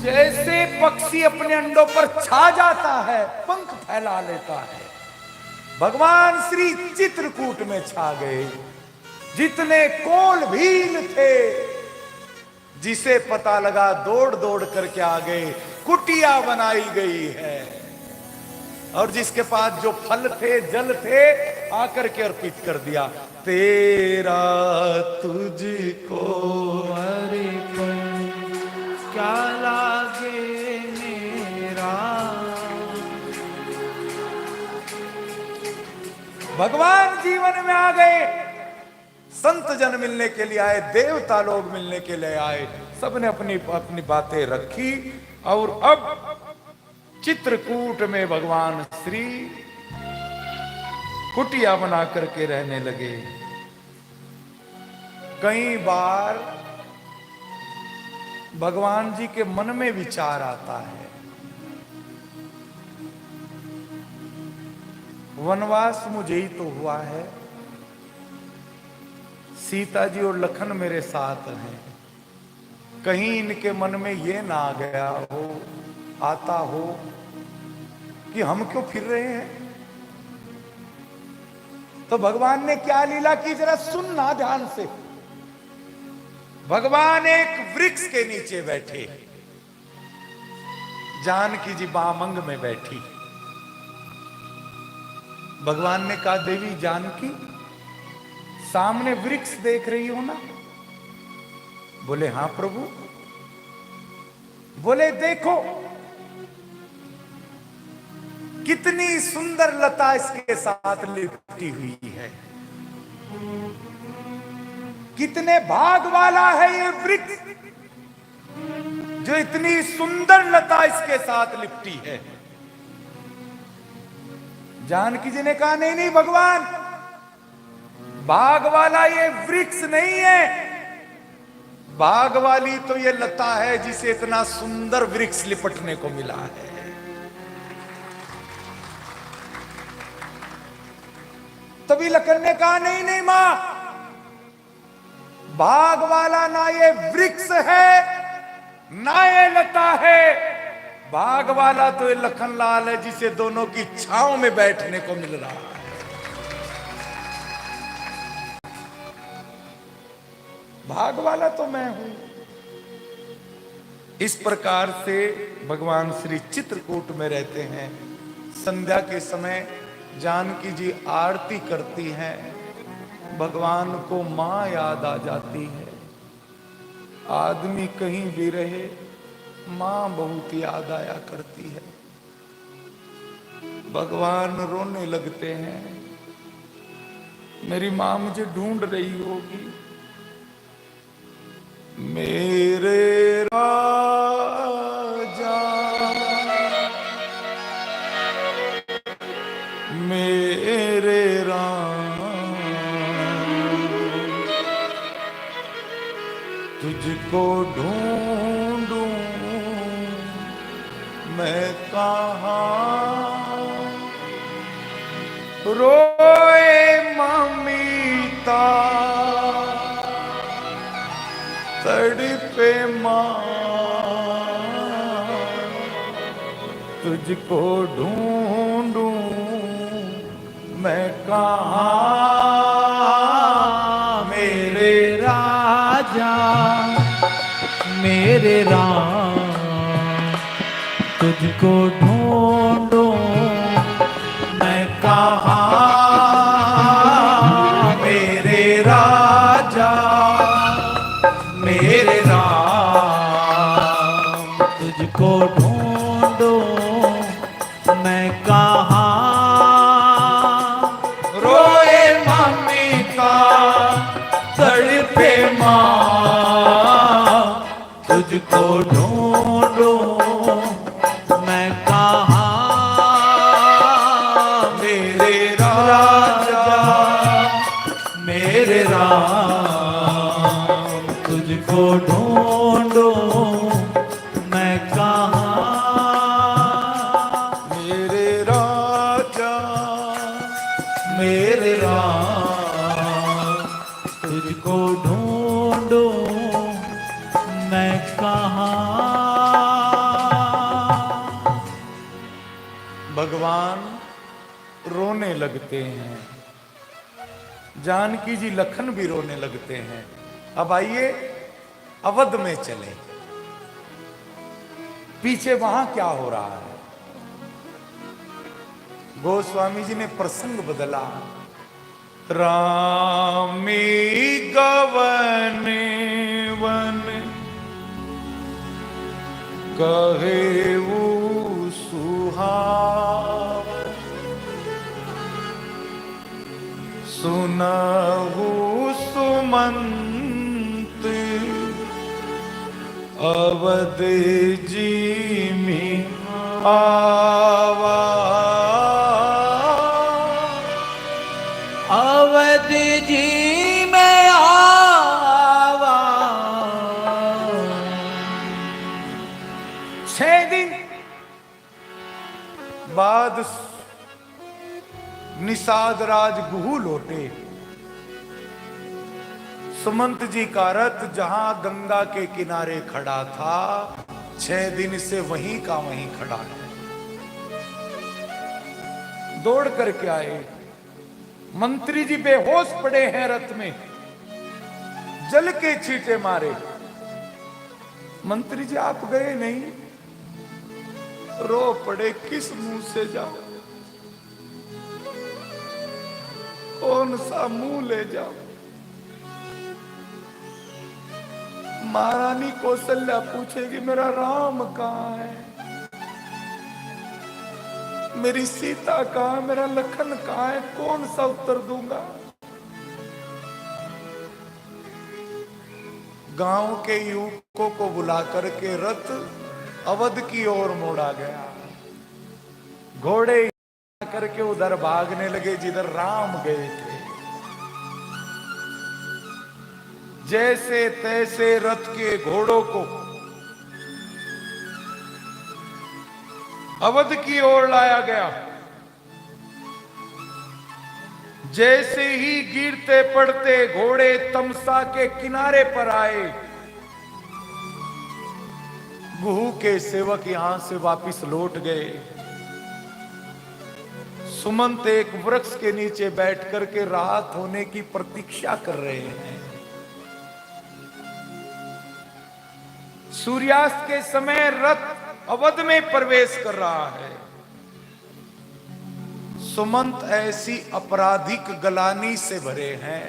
जैसे पक्षी अपने अंडों पर छा जाता है, पंख फैला लेता है, भगवान श्री चित्रकूट में छा गए। जितने कोल भील थे, जिसे पता लगा दौड़ दौड़ करके आ गए। कुटिया बनाई गई है और जिसके पास जो फल थे, जल थे, आकर के अर्पित कर दिया। तेरा तुझको अर्पण क्या लागे मेरा। भगवान जीवन में आ गए, संत जन मिलने के लिए आए, देवता लोग मिलने के लिए आए, सबने अपनी अपनी बातें रखी और अब चित्रकूट में भगवान श्री कुटिया बना करके रहने लगे। कई बार भगवान जी के मन में विचार आता है, वनवास मुझे ही तो हुआ है, सीता जी और लखन मेरे साथ हैं, कहीं इनके मन में ये ना आ गया हो, आता हो कि हम क्यों फिर रहे हैं। तो भगवान ने क्या लीला की, जरा सुनना ध्यान से। भगवान एक वृक्ष के नीचे बैठे, जानकी जी बामंग में बैठी। भगवान ने कहा, देवी जानकी सामने वृक्ष देख रही हो ना? बोले हां प्रभु। बोले देखो कितनी सुंदर लता इसके साथ लिपटी हुई है, कितने भाग वाला है ये वृक्ष जो इतनी सुंदर लता इसके साथ लिपटी है। जानकी जी ने कहा, नहीं नहीं भगवान, भाग वाला ये वृक्ष नहीं है, भाग वाली तो ये लता है जिसे इतना सुंदर वृक्ष लिपटने को मिला है। तभी लखन ने कहा, नहीं नहीं मां, भाग वाला ना ये वृक्ष है ना ये लता है, भाग वाला तो ये लखनलाल है जिसे दोनों की छांव में बैठने को मिल रहा है। भाग वाला तो मैं हूं। इस प्रकार से भगवान श्री चित्रकूट में रहते हैं। संध्या के समय जानकी जी आरती करती हैं, भगवान को मां याद आ जाती है। आदमी कहीं भी रहे, मां बहुत याद आया करती है। भगवान रोने लगते हैं, मेरी मां मुझे ढूंढ रही होगी। मेरे राजा मेरे राम, तुझको ढूंढूं मैं कहाँ, रोए ममीता तड़पे मां, तुझको ढूंढूं मैं कहाँ, मेरे राजा मेरे राम, तुझको ढूंढूं मैं कहाँ, मेरे राजा मेरे राम, तुझको ढूंढूं मैं कहाँ, रोए मम्मी का तड़पे माँ, तुझको ढूंढूं मैं कहाँ, मेरे राजा मेरे राम, तुझको ढूंढूं मैं कहाँ, मेरे राजा मेरे राम, तुझको ढूंढूं मैं कहाँ। भगवान रोने लगते हैं, जानकी जी लखन भी रोने लगते हैं। अब आइए अवध में चले, पीछे वहां क्या हो रहा है। गोस्वामी जी ने प्रसंग बदला, रामी गवन वन कहे वो सुहावन, सुनहु सुमंत अवध जीमी आवा। अवध जी में आवा। 6 दिन बाद निषाद राज गुहू लौटे। सुमंत जी का रथ जहां गंगा के किनारे खड़ा था, 6 दिन से वहीं का वहीं खड़ा है। दौड़ करके आए। मंत्री जी बेहोश पड़े हैं रथ में, जल के छींटे मारे। मंत्री जी आप गए नहीं, रो पड़े, किस मुंह से जाओ, कौन सा मुंह ले जाओ। महारानी कौशल्या पूछेगी मेरा राम कहां है, मेरी सीता कहां है, मेरा लखन कहां है, कौन सा उत्तर दूंगा। गांव के युवकों को बुला करके रथ अवध की ओर मोड़ा गया। घोड़े करके उधर भागने लगे जिधर राम गए थे। जैसे तैसे रथ के घोड़ों को अवध की ओर लाया गया। जैसे ही गिरते पड़ते घोड़े तमसा के किनारे पर आए, गुहू के सेवक यहां से वापिस लौट गए। सुमंत एक वृक्ष के नीचे बैठ करके रात होने की प्रतीक्षा कर रहे हैं। सूर्यास्त के समय रथ अवध में प्रवेश कर रहा है। सुमंत ऐसी आपराधिक गलानी से भरे हैं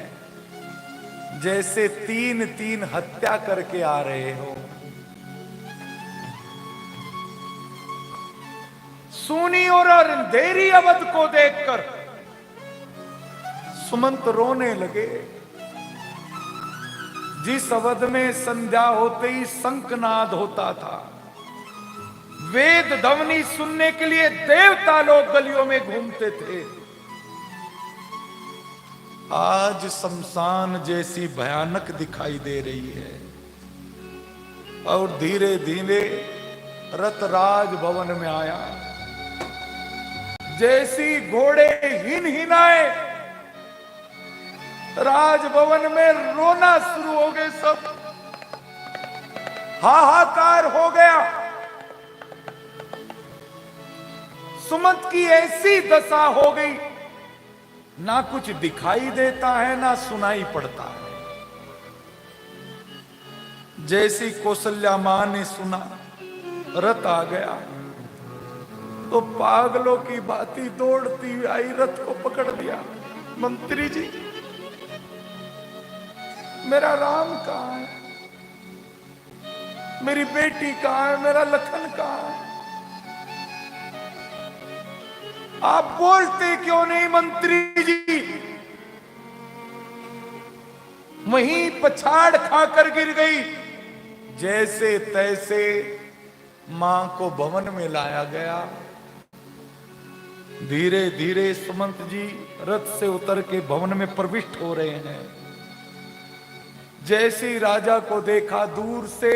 जैसे 3 हत्या करके आ रहे हो। सूनी और अंधेरी अवध को देखकर सुमंत रोने लगे। जिस अवध में संध्या होते ही शंखनाद होता था, वेद ध्वनि सुनने के लिए देवता लोग गलियों में घूमते थे, आज शमशान जैसी भयानक दिखाई दे रही है। और धीरे धीरे रथ राज भवन में आया। जैसी घोड़े हिन हिनाए, राजभवन में रोना शुरू हो गए। सब हाहाकार हो गया। सुमंत की ऐसी दशा हो गई, ना कुछ दिखाई देता है ना सुनाई पड़ता है। जैसी कौशल्या मां ने सुना रथ आ गया तो पागलों की भांति दौड़ती हुई आई, रथ को पकड़ लिया। मंत्री जी मेरा राम कहां है, मेरी बेटी कहां है, मेरा लखन कहां है। आप बोलते क्यों नहीं मंत्री जी। वहीं पछाड़ खाकर गिर गई। जैसे तैसे मां को भवन में लाया गया। धीरे धीरे सुमंत जी रथ से उतर के भवन में प्रविष्ट हो रहे हैं। जैसे राजा को देखा दूर से,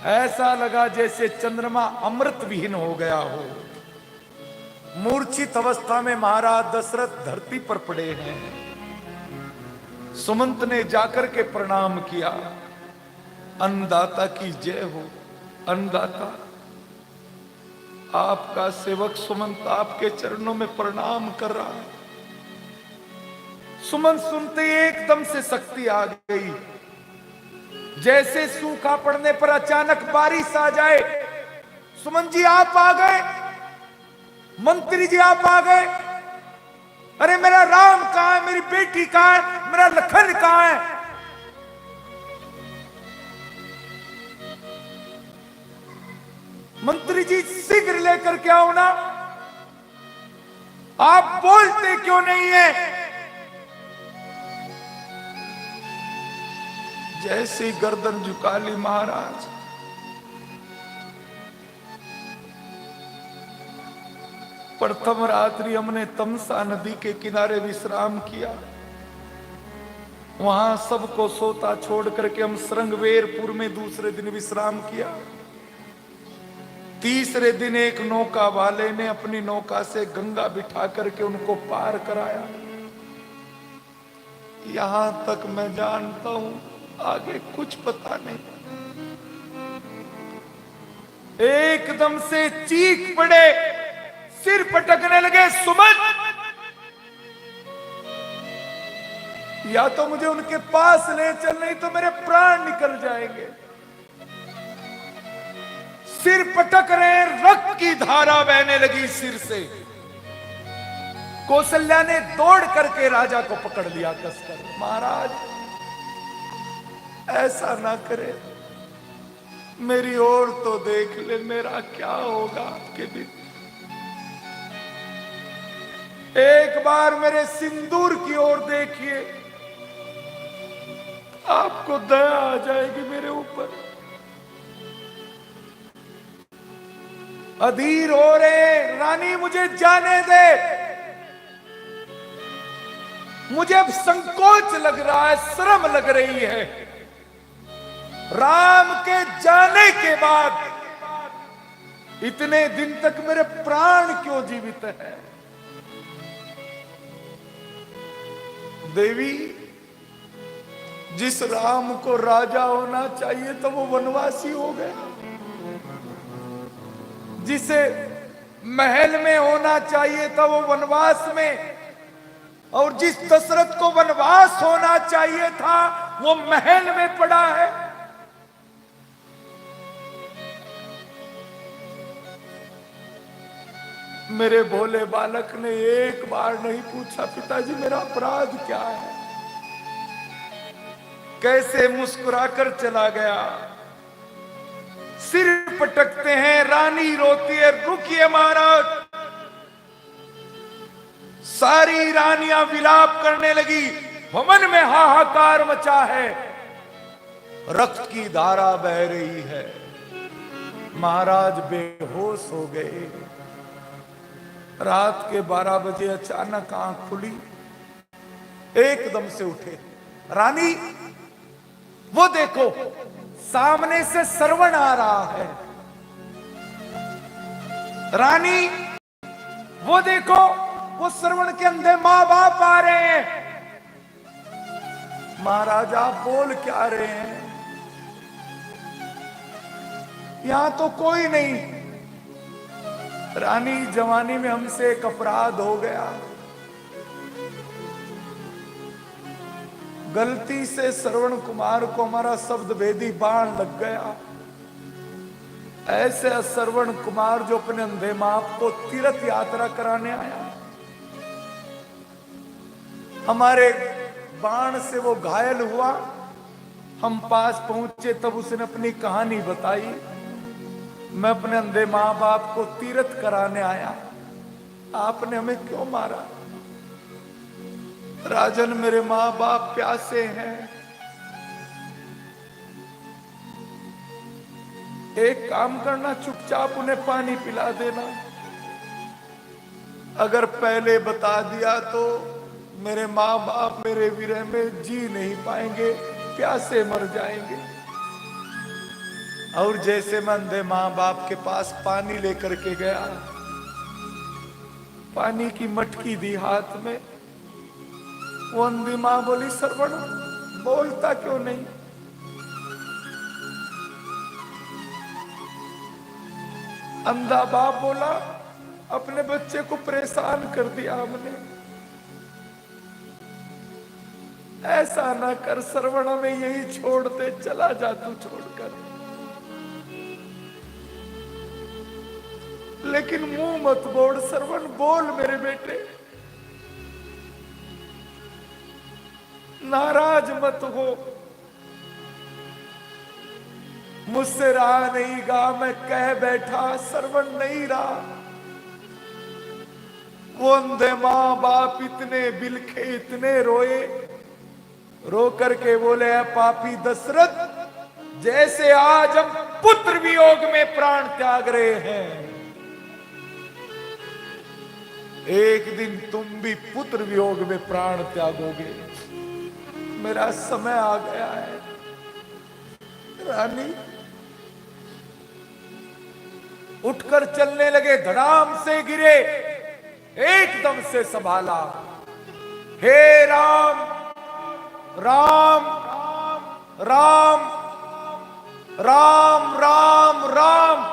ऐसा लगा जैसे चंद्रमा अमृत विहीन हो गया हो। मूर्छित अवस्था में महाराज दशरथ धरती पर पड़े हैं। सुमंत ने जाकर के प्रणाम किया। अन्नदाता की जय हो। अन्नदाता, आपका सेवक सुमंत आपके चरणों में प्रणाम कर रहा है। सुमंत सुनते ही एकदम से शक्ति आ गई। जैसे सूखा पड़ने पर अचानक बारिश आ जाए। सुमंत जी आप आ गए, मंत्री जी आप आ गए। अरे मेरा राम कहां है, मेरी बेटी कहां है, मेरा लखन कहां है? मंत्री जी शीघ्र लेकर के आओ ना। आप बोलते क्यों नहीं है? जैसी गर्दन झुका ली महाराज, प्रथम रात्रि हमने तमसा नदी के किनारे विश्राम किया। वहां सबको सोता छोड़ करके हम श्रृंगवेरपुर में दूसरे दिन विश्राम किया। तीसरे दिन एक नौका वाले ने अपनी नौका से गंगा बिठा करके उनको पार कराया। यहां तक मैं जानता हूं, आगे कुछ पता नहीं। एकदम से चीख पड़े, सिर पटकने लगे, सुमन या तो मुझे उनके पास ले चल, नहीं तो मेरे प्राण निकल जाएंगे। सिर पटक रहे, रक्त की धारा बहने लगी सिर से। कौशल्या ने दौड़ करके राजा को पकड़ लिया कसकर। महाराज ऐसा ना करे, मेरी ओर तो देख ले, मेरा क्या होगा आपके भी। एक बार मेरे सिंदूर की ओर देखिए, आपको दया आ जाएगी मेरे ऊपर। अधीर हो रहे, रानी मुझे जाने दे, मुझे अब संकोच लग रहा है, शर्म लग रही है। राम के जाने के बाद इतने दिन तक मेरे प्राण क्यों जीवित है? देवी, जिस राम को राजा होना चाहिए तो वो वनवासी हो गया, जिसे महल में होना चाहिए था वो वनवास में, और जिस दशरथ को वनवास होना चाहिए था वो महल में पड़ा है। मेरे भोले बालक ने एक बार नहीं पूछा, पिताजी मेरा अपराध क्या है? कैसे मुस्कुराकर चला गया। सिर पटकते हैं, रानी रोती है, रुकिए महाराज। सारी रानियां विलाप करने लगी, भवन में हाहाकार मचा है, रक्त की धारा बह रही है। महाराज बेहोश हो गए। रात के 12 बजे अचानक आंख खुली, एकदम से उठे। रानी वो देखो, सामने से श्रवण आ रहा है। रानी वो देखो, वो श्रवण के अंधे मां बाप आ रहे हैं। महाराजा बोल क्या रहे हैं? यहां तो कोई नहीं। रानी, जवानी में हमसे एक अपराध हो गया, गलती से श्रवण कुमार को हमारा शब्द भेदी बाण लग गया। ऐसे श्रवण कुमार जो अपने अंधे माप को तीर्थ यात्रा कराने आया, हमारे बाण से वो घायल हुआ। हम पास पहुंचे तब उसने अपनी कहानी बताई, मैं अपने अंधे मां बाप को तीर्थ कराने आया, आपने हमें क्यों मारा? राजन, मेरे मां बाप प्यासे हैं, एक काम करना, चुपचाप उन्हें पानी पिला देना। अगर पहले बता दिया तो मेरे मां बाप मेरे विरह में जी नहीं पाएंगे, प्यासे मर जाएंगे। और जैसे मैं अंधे मां बाप के पास पानी लेकर के गया, पानी की मटकी दी हाथ में, वो अंधी मां बोली, श्रवण बोलता क्यों नहीं? अंधा बाप बोला, अपने बच्चे को परेशान कर दिया हमने। ऐसा ना कर श्रवण, में यही छोड़ दे, चला जा तू छोड़कर। लेकिन मुंह मत बोल श्रवण, बोल मेरे बेटे। नाराज मत हो, मुझसे रहा नहीं गा, मैं कह बैठा श्रवण नहीं रहा। वो अंधे मां बाप इतने बिलखे, इतने रोए, रो करके बोले पापी दशरथ, जैसे आज हम पुत्र वियोग में प्राण त्याग रहे हैं, एक दिन तुम भी पुत्र वियोग में प्राण त्यागोगे। मेरा समय आ गया है। रानी उठकर चलने लगे, धड़ाम से गिरे, एकदम से संभाला। हे राम राम राम राम राम राम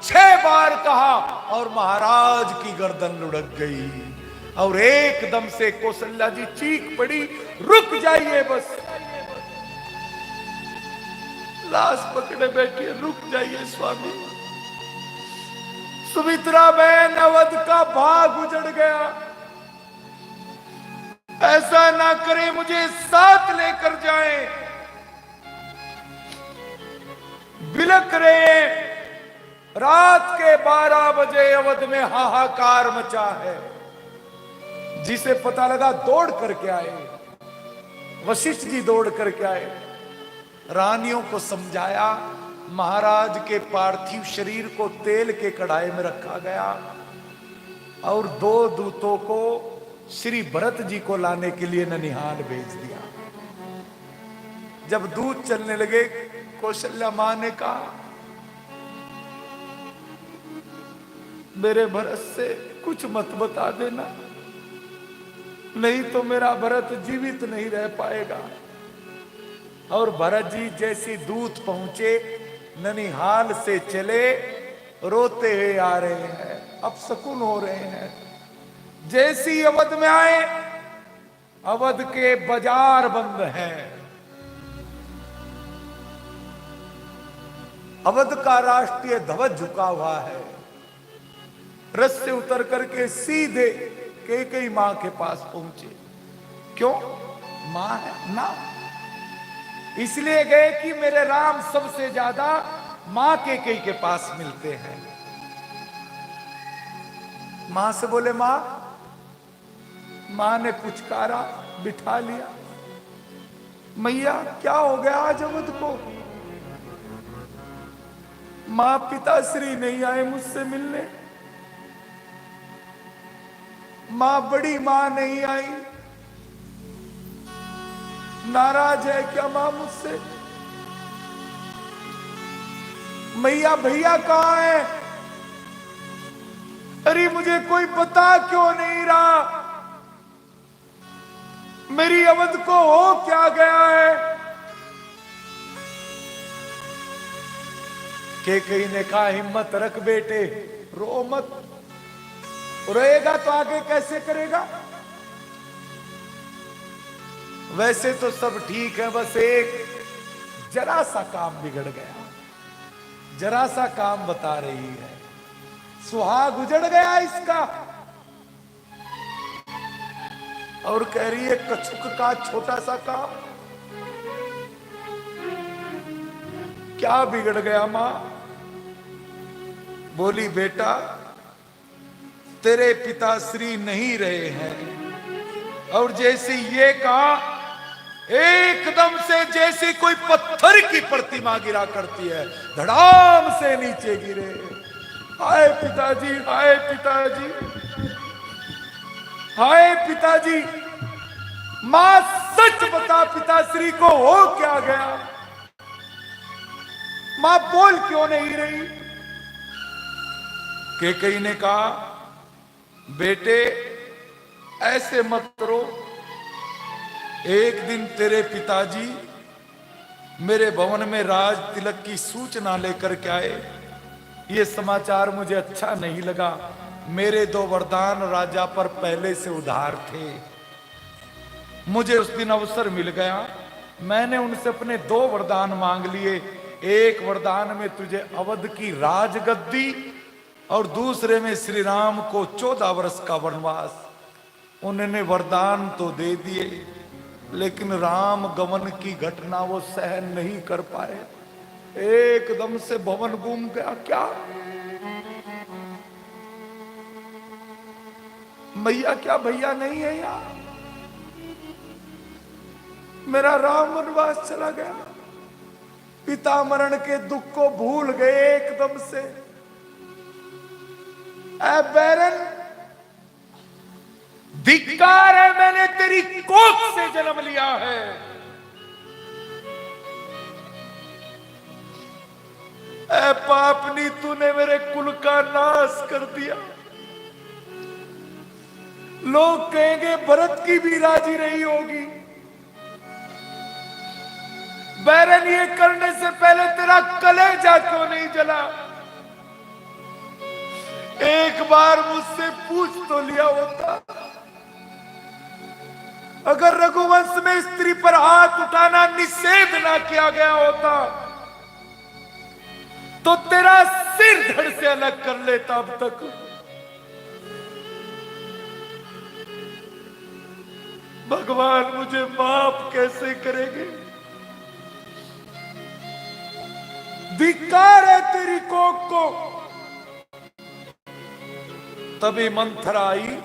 6 बार कहा और महाराज की गर्दन लुढ़क गई। और एकदम से कौशल्या जी चीख पड़ी, रुक जाइए बस। लाश पकड़े बैठे, रुक जाइए स्वामी। सुमित्रा बहन, अवध का भाग उजड़ गया, ऐसा ना करे, मुझे साथ लेकर जाएं। बिलक रहे, रात के 12 बजे अवध में हाहाकार मचा है। जिसे पता लगा दौड़ करके आए, वशिष्ठ जी दौड़ करके आए, रानियों को समझाया। महाराज के पार्थिव शरीर को तेल के कढ़ाई में रखा गया और 2 दूतों को श्री भरत जी को लाने के लिए ननिहाल भेज दिया। जब दूत चलने लगे, कौशल्या मां ने कहा, मेरे भरत से कुछ मत बता देना, नहीं तो मेरा भरत जीवित नहीं रह पाएगा। और भरत जी जैसी दूत पहुंचे, ननिहाल से चले, रोते हुए आ रहे हैं, अपशकुन हो रहे हैं। जैसी अवध में आए, अवध के बाजार बंद हैं। अवध का राष्ट्रीय ध्वज झुका हुआ है। रथ से उतर करके सीधे कैकेयी मां के पास पहुंचे। क्यों? मां है ना, इसलिए गए कि मेरे राम सबसे ज्यादा मां कैकेयी के पास मिलते हैं। मां से बोले, मां। मां ने पुचकारा, बिठा लिया। मैया क्या हो गया आज अवध को? मां, पिताश्री नहीं आए मुझसे मिलने। मां, बड़ी मां नहीं आई, नाराज है क्या मां मुझसे? मैया, भैया कहां है? अरे मुझे कोई बता क्यों नहीं रहा? मेरी अवध को हो क्या गया है? कैकेयी ने कहा, हिम्मत रख बेटे, रो मत। रोएगा तो आगे कैसे करेगा? वैसे तो सब ठीक है, बस एक जरा सा काम बिगड़ गया। जरा सा काम बता रही है, सुहाग उजड़ गया इसका। और कह रही है कछुक का छोटा सा काम। क्या बिगड़ गया मां? बोली, बेटा तेरे पिताश्री नहीं रहे हैं। और जैसे ये कहा, एकदम से जैसे कोई पत्थर की प्रतिमा गिरा करती है, धड़ाम से नीचे गिरे। हाय पिताजी, हाय पिताजी, हाय पिताजी। मां सच बता, पिताश्री को हो क्या गया? मां बोल क्यों नहीं रही? कैकेयी ने कहा, बेटे ऐसे मत रो। एक दिन तेरे पिताजी मेरे भवन में राज तिलक की सूचना लेकर के आए। ये समाचार मुझे अच्छा नहीं लगा। मेरे 2 वरदान राजा पर पहले से उधार थे। मुझे उस दिन अवसर मिल गया, मैंने उनसे अपने 2 वरदान मांग लिए। एक वरदान में तुझे अवध की राजगद्दी और दूसरे में श्री राम को 14 वर्ष का वनवास। उन्होंने वरदान तो दे दिए, लेकिन राम गमन की घटना वो सहन नहीं कर पाए। एकदम से भवन घूम गया। क्या मैया, क्या भैया नहीं है यार? मेरा राम वनवास चला गया। पिता मरण के दुख को भूल गए एकदम से। ऐ बैरन, धिक्कार है, मैंने तेरी कोख से जन्म लिया है। ऐ पापनी, तूने मेरे कुल का नाश कर दिया। लोग कहेंगे भरत की भी राजी रही होगी। बैरन, ये करने से पहले तेरा कलेजा क्यों नहीं जला? एक बार मुझसे पूछ तो लिया होता। अगर रघुवंश में स्त्री पर हाथ उठाना निषेध ना किया गया होता तो तेरा सिर धड़ से अलग कर लेता अब तक। भगवान मुझे माफ कैसे करेंगे? धिक्कार है तेरी कोख को। तभी मंथरा आई।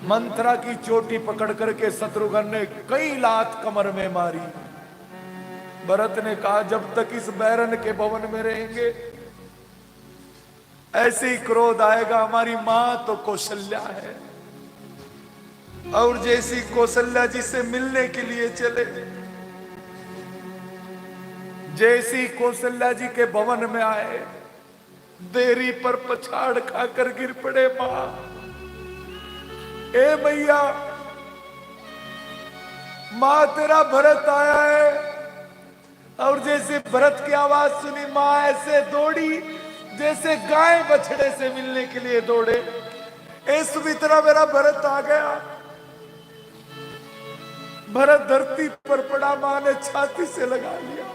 मंथरा की चोटी पकड़ करके शत्रुघ्न ने कई लात कमर में मारी। भरत ने कहा, जब तक इस बैरन के भवन में रहेंगे ऐसे ही क्रोध आएगा। हमारी मां तो कौशल्या है, और जैसी कौशल्या जी से मिलने के लिए चले, जैसी कौशल्या जी के भवन में आए, देरी पर पछाड़ खाकर गिर पड़े। मां, ए मैया, मां तेरा भरत आया है। और जैसे भरत की आवाज सुनी, मां ऐसे दौड़ी जैसे गाय बछड़े से मिलने के लिए दौड़े। ए सुमित्रा, मेरा भरत आ गया। भरत धरती पर पड़ा, मां ने छाती से लगा लिया।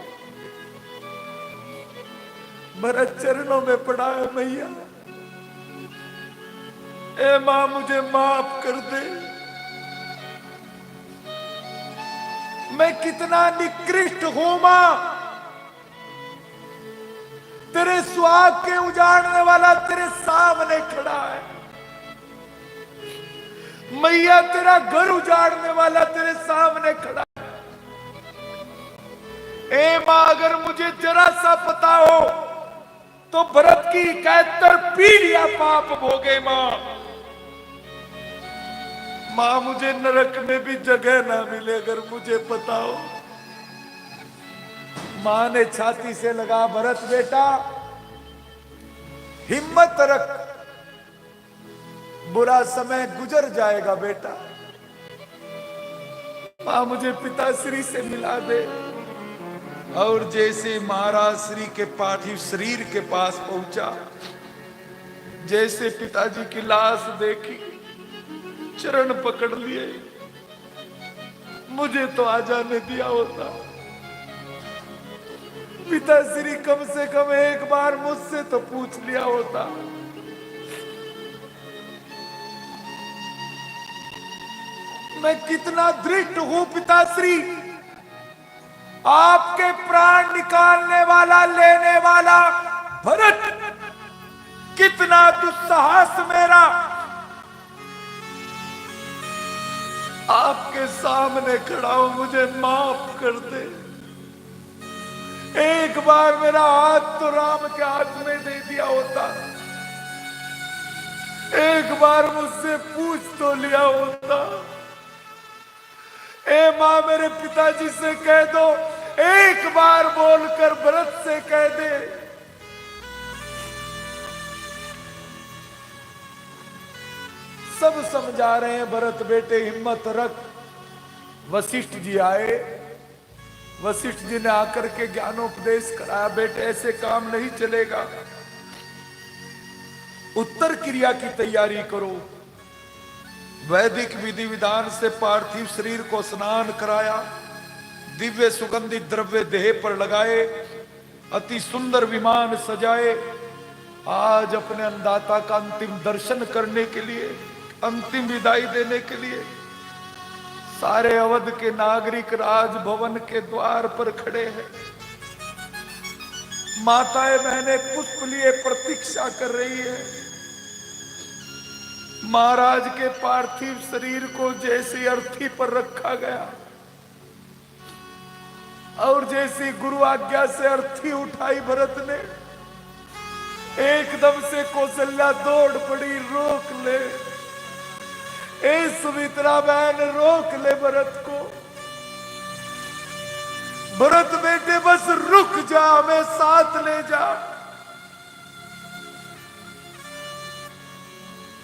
भरत चरणों में पड़ा है, मैया ए मां, मुझे माफ कर दे। मैं कितना निकृष्ट हूं मां। तेरे सुहाग के उजाड़ने वाला तेरे सामने खड़ा है। मैया, तेरा घर उजाड़ने वाला तेरे सामने खड़ा है। ए मां, अगर मुझे जरा सा पता हो तो भरत की 71 पीढ़ियां पाप भोगे। मां, मुझे नरक में भी जगह ना मिले अगर मुझे पता हो। मां ने छाती से लगा, भरत बेटा हिम्मत रख, बुरा समय गुजर जाएगा बेटा। मां, मुझे पिताश्री से मिला दे। और जैसे महाराज श्री के पार्थिव शरीर के पास पहुंचा, जैसे पिताजी की लाश देखी, चरण पकड़ लिए। मुझे तो आ जाने दिया होता। पिताश्री कम से कम एक बार मुझसे तो पूछ लिया होता। मैं कितना धृष्ट हूं पिताश्री। आपके प्राण निकालने वाला, लेने वाला भरत, कितना दुस्साहस मेरा। आपके सामने खड़ा हूं, मुझे माफ कर दे। एक बार मेरा हाथ तो राम के हाथ में दे दिया होता। एक बार मुझसे पूछ तो लिया होता। ए मां, मेरे पिताजी से कह दो, एक बार बोलकर भरत से कह दे। सब समझा रहे हैं, भरत बेटे हिम्मत रख। वशिष्ठ जी आए। वशिष्ठ जी ने आकर के ज्ञानोपदेश कराया, बेटे ऐसे काम नहीं चलेगा। उत्तर क्रिया की तैयारी करो। वैदिक विधि विधान से पार्थिव शरीर को स्नान कराया, दिव्य सुगंधित द्रव्य देह पर लगाए, अति सुंदर विमान सजाए। आज अपने अन्नदाता का अंतिम दर्शन करने के लिए, अंतिम विदाई देने के लिए सारे अवध के नागरिक राजभवन के द्वार पर खड़े हैं। माताएं बहनें पुष्प लिए प्रतीक्षा कर रही है। महाराज के पार्थिव शरीर को जैसी अर्थी पर रखा गया और जैसी गुरु आज्ञा से अर्थी उठाई भरत ने, एकदम से कौशल्या दौड़ पड़ी, रोक ले ए सुमित्रा बहन, रोक ले भरत को। भरत बेटे बस रुक जा, हमें साथ ले जा।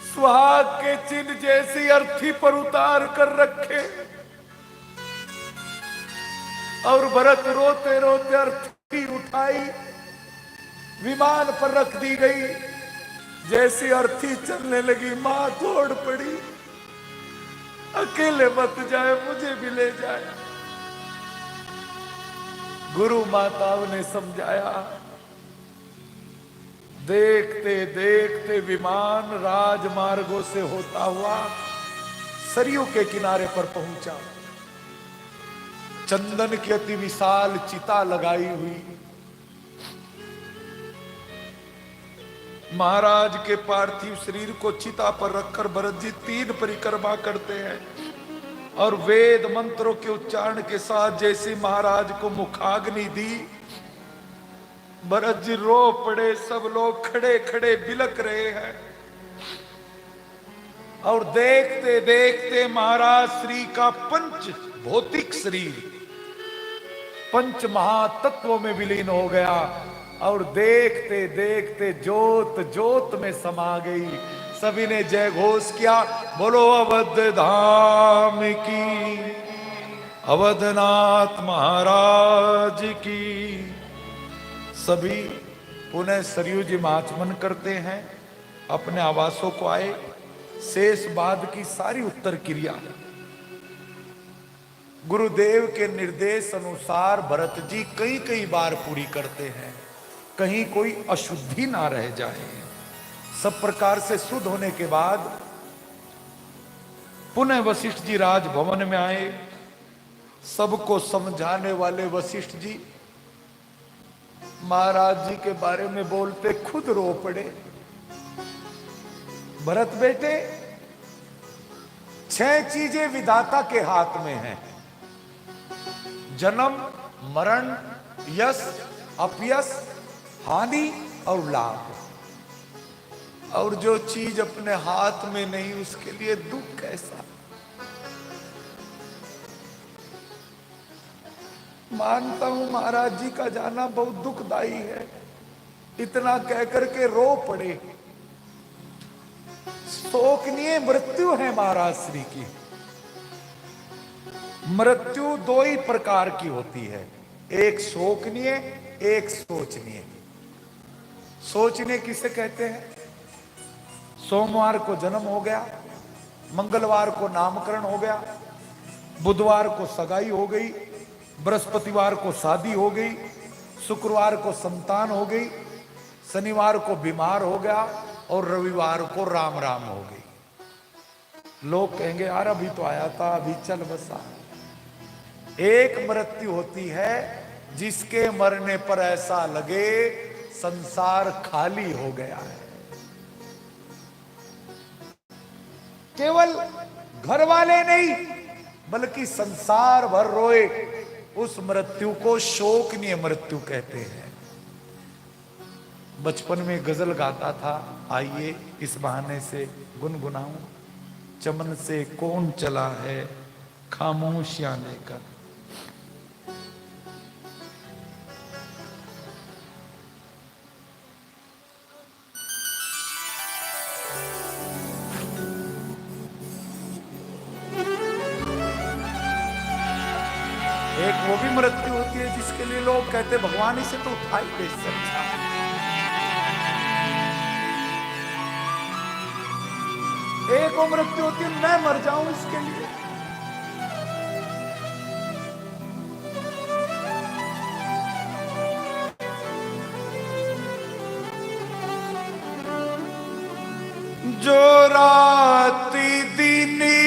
सुहाग के चिन्ह जैसी अर्थी पर उतार कर रखे और भरत रोते रोते अर्थी उठाई, विमान पर रख दी गई। जैसी अर्थी चलने लगी, मां दौड़ पड़ी, अकेले मत जाए, मुझे भी ले जाए। गुरु माताओं ने समझाया। देखते देखते विमान राजमार्गों से होता हुआ सरयू के किनारे पर पहुंचा। चंदन की अति विशाल चिता लगाई हुई, महाराज के पार्थिव शरीर को चिता पर रखकर भरत जी 3 परिक्रमा करते हैं और वेद मंत्रों के उच्चारण के साथ जैसे महाराज को मुखाग्नि दी, भरत जी रो पड़े। सब लोग खड़े खड़े बिलक रहे हैं और देखते देखते महाराज श्री का पंच भौतिक शरीर पंच महातत्वों में विलीन हो गया और देखते देखते ज्योत ज्योत में समा गई। सभी ने जय घोष किया, बोलो अवध धाम की, अवधनाथ महाराज की। सभी पुनः सरयू जी में आचमन करते हैं, अपने आवासों को आए। शेष बाद की सारी उत्तर क्रिया गुरुदेव के निर्देश अनुसार भरत जी कई कई बार पूरी करते हैं, कहीं कोई अशुद्धि ना रह जाए। सब प्रकार से शुद्ध होने के बाद पुनः वशिष्ठ जी राजभवन में आए। सबको समझाने वाले वशिष्ठ जी महाराज जी के बारे में बोलते खुद रो पड़े। भरत बेटे, 6 चीजें विधाता के हाथ में हैं, जन्म, मरण, यश, अपयश, हानि और लाभ। और जो चीज अपने हाथ में नहीं उसके लिए दुख कैसा। मानता हूं महाराज जी का जाना बहुत दुखदाई है, इतना कहकर के रो पड़े। शोकनीय मृत्यु है महाराज श्री की। मृत्यु 2 ही प्रकार की होती है, एक शोकनीय, एक सोचनीय। सोचनीय किसे कहते हैं? सोमवार को जन्म हो गया, मंगलवार को नामकरण हो गया, बुधवार को सगाई हो गई, बृहस्पतिवार को शादी हो गई, शुक्रवार को संतान हो गई, शनिवार को बीमार हो गया और रविवार को राम राम हो गई। लोग कहेंगे यार अभी तो आया था, अभी चल बसा। एक मृत्यु होती है जिसके मरने पर ऐसा लगे संसार खाली हो गया है। केवल घर वाले नहीं बल्कि संसार भर रोए, उस मृत्यु को शोकनीय मृत्यु कहते हैं। बचपन में गजल गाता था, आइए इस बहाने से गुनगुनाऊं। चमन से कौन चला है खामोशियां लेकर। एक वो भी मृत्यु होती है जिसके लिए लोग कहते भगवान इसे तो उठा ही दे सकता। एक वो मृत्यु होती है मैं मर जाऊं इसके लिए। जो राती दीनी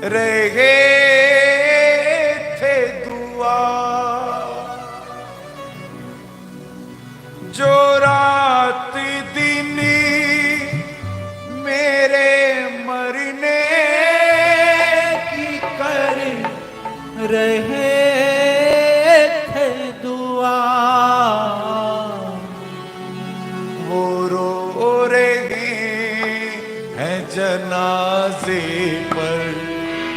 रहे थे दुआ जो रात दिन मेरे मरने की कर रहे थे दुआ वो रो रहे हैं जनाजे पर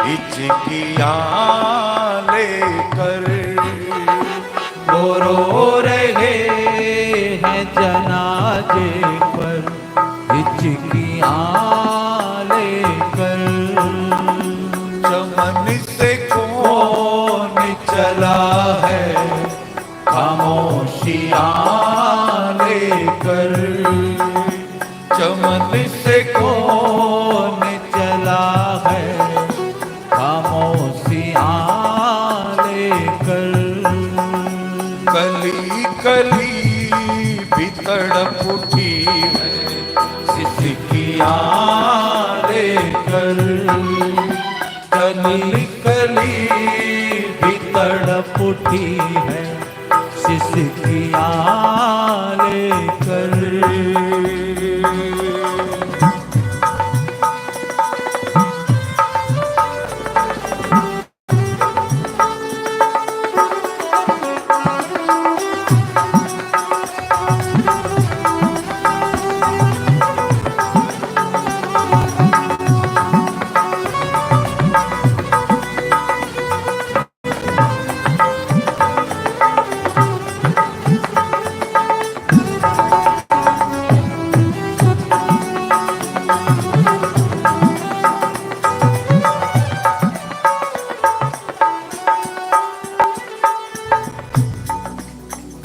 हिचकियां लेकर वो रो रहे हैं जनाजे पर हिचकियां लेकर चमन से कौन चला है खामोशियां लेकर चमन से कौन चला है खामोशियां लेकर कली कली भी तड़प उठी है सिसकियां लेकर कली कली भी तड़प उठी है सिसकियां लेकर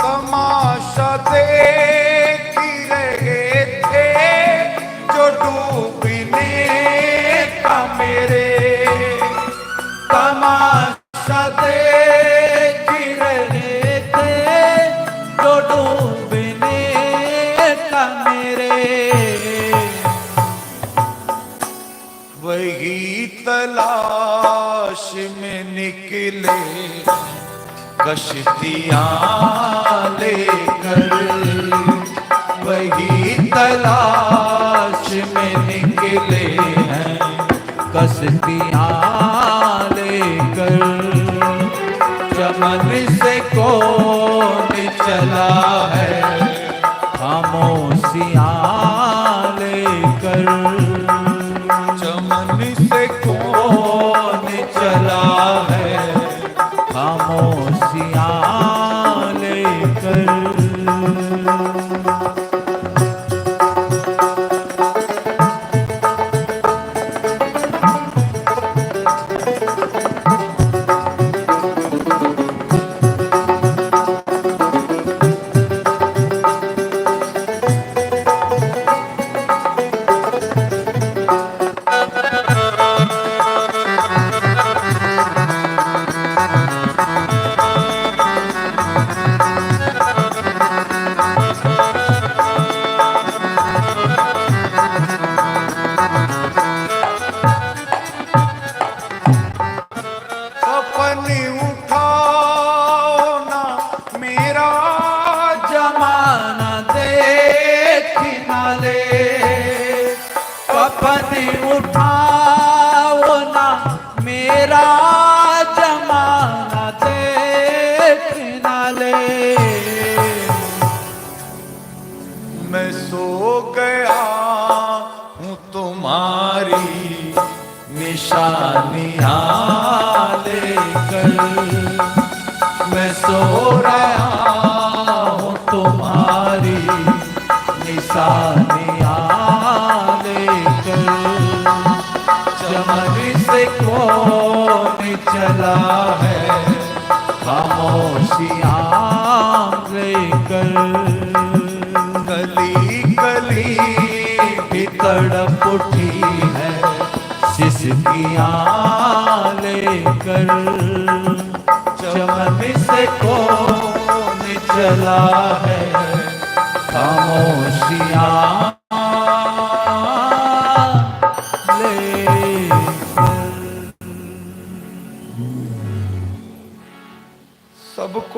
तमाशा देख रहे थे जो डूबने का मेरे तमाशा देख रहे थे जो डूबने का मेरे वही तलाश में निकले कश्तियां लेकर वही तलाश में निकले हैं कश्तियां लेकर चमन से कौन चला है खामोशियां लेकर चमन से कौन चला है खामोशियां लेकर अपनी उठाओ ना मेरा जमाना देख न ले अपने उठाओ ना मेरा जमाना देख न ले मैं सो गया हूँ तुम्हारी निशानियां लेकर मैं सो रहा हूँ तुम्हारी निशानियां लेकर चमन से कौन चला है खामोशियां लेकर गली गली भी तड़प उठी है सिसकियां लेकर चमन से कौन चला है खामोशियां लेकर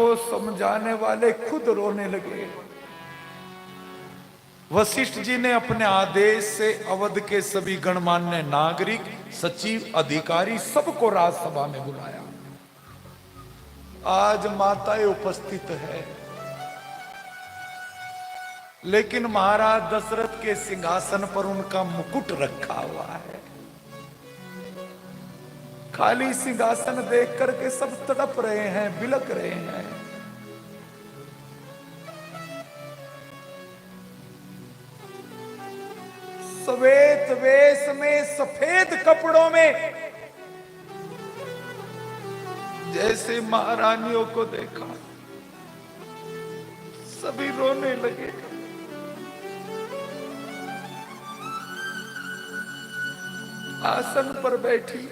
को समझाने वाले खुद रोने लगे। वशिष्ठ जी ने अपने आदेश से अवध के सभी गणमान्य नागरिक, सचिव, अधिकारी सबको राजसभा में बुलाया। आज माताएं उपस्थित है, लेकिन महाराज दशरथ के सिंहासन पर उनका मुकुट रखा हुआ है। खाली सिंहासन देख करके सब तड़प रहे हैं, बिलक रहे हैं। श्वेत वेश में, सफेद कपड़ों में जैसे महारानियों को देखा, सभी रोने लगे। आसन पर बैठी।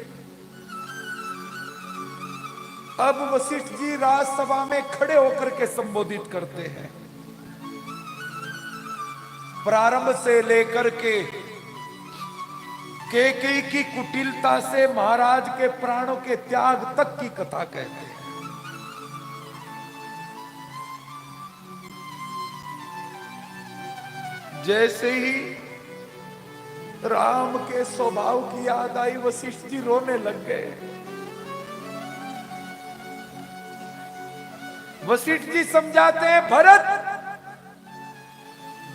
अब वशिष्ठ जी राजसभा में खड़े होकर के संबोधित करते हैं। प्रारंभ से लेकर के कैकेयी की कुटिलता से महाराज के प्राणों के त्याग तक की कथा कहते हैं। जैसे ही राम के स्वभाव की याद आई, वशिष्ठ जी रोने लग गए। वशिष्ठ जी समझाते हैं, भरत,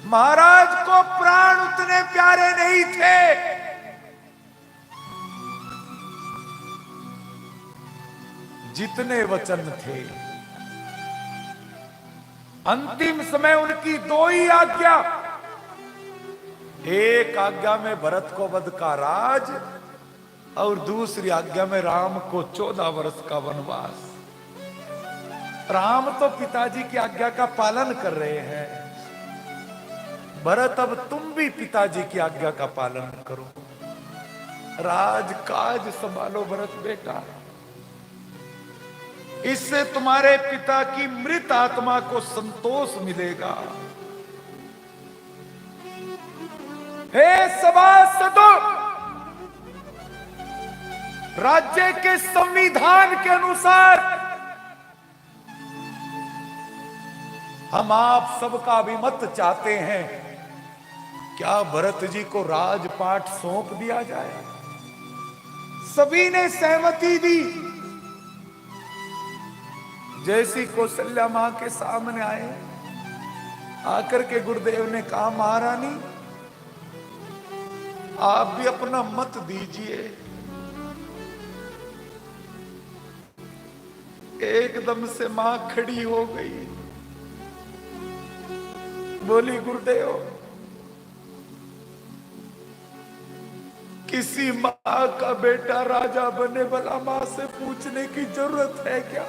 महाराज को प्राण उतने प्यारे नहीं थे। जितने वचन थे। अंतिम समय उनकी दो ही आज्ञा। एक आज्ञा में भरत को वध का राज, और दूसरी आज्ञा में राम को 14 वर्ष का वनवास। राम तो पिताजी की आज्ञा का पालन कर रहे हैं। भरत, अब तुम भी पिताजी की आज्ञा का पालन करो, राज काज संभालो भरत बेटा। इससे तुम्हारे पिता की मृत आत्मा को संतोष मिलेगा। हे सभासदों, राज्य के संविधान के अनुसार हम आप सबका अभिमत चाहते हैं, क्या भरत जी को राजपाट सौंप दिया जाए? सभी ने सहमति दी। जैसी कौशल्या मां के सामने आए, आकर के गुरुदेव ने कहा, महारानी आप भी अपना मत दीजिए। एकदम से मां खड़ी हो गई, बोली, गुरुदेव, किसी मां का बेटा राजा बने, भला मां से पूछने की जरूरत है क्या?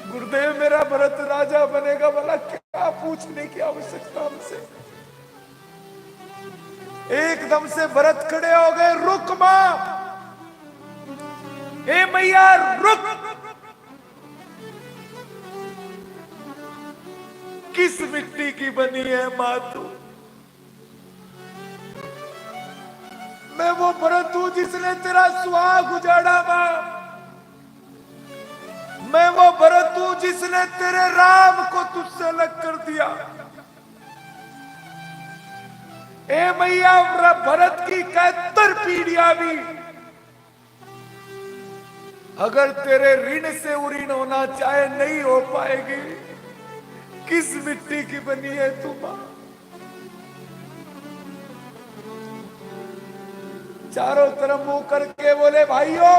गुरुदेव, मेरा भरत राजा बनेगा, भला क्या पूछने की आवश्यकता हमसे? एकदम से भरत खड़े हो गए, रुक मां, ए मैया रुक। किस मिट्टी की बनी है मां तू? मैं वो भरत हूं जिसने तेरा सुहाग उजाड़ा मां। मैं वो भरत हूं जिसने तेरे राम को तुझसे अलग कर दिया। ए मैया, भरत की 71 पीढ़ियां भी अगर तेरे ऋण से उऋण होना चाहे, नहीं हो पाएगी। किस मिट्टी की बनी है तू मां? चारों तरफ मुंह करके बोले, भाइयों,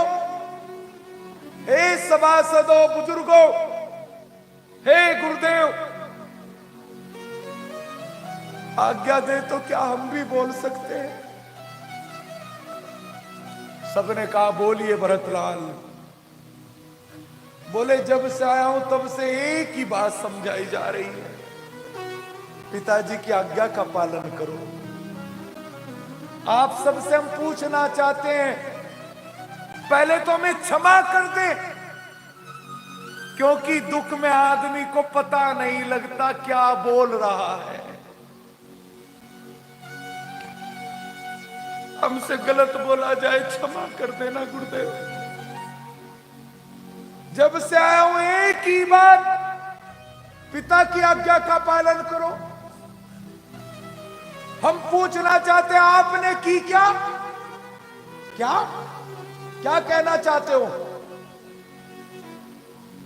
हे सभासदों, बुजुर्गों, हे गुरुदेव, आज्ञा दे तो क्या हम भी बोल सकते हैं? सबने कहा, बोलिए भरतलाल। बोले, जब से आया हूं तब से एक ही बात समझाई जा रही है, पिताजी की आज्ञा का पालन करो। आप सबसे हम पूछना चाहते हैं, पहले तो हमें क्षमा कर दे, क्योंकि दुख में आदमी को पता नहीं लगता क्या बोल रहा है। हमसे गलत बोला जाए, क्षमा कर देना गुरुदेव। जब से आया हूं एक ही बात, पिता की आज्ञा का पालन करो। हम पूछना चाहते हैं आपने की क्या? क्या क्या कहना चाहते हो?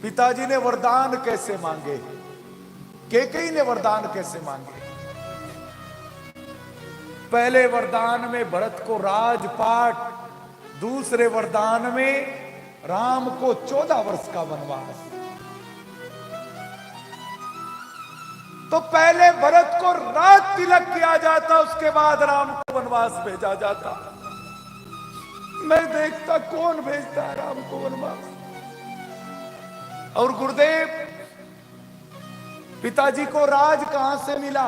पिताजी ने वरदान कैसे मांगे? कैकेयी ने वरदान कैसे मांगे? पहले वरदान में भरत को राजपाट, दूसरे वरदान में राम को 14 वर्ष का वनवास। तो पहले भरत को राज तिलक किया जाता, उसके बाद राम को वनवास भेजा जाता। मैं देखता कौन भेजता है राम को वनवास। और गुरुदेव, पिताजी को राज कहां से मिला?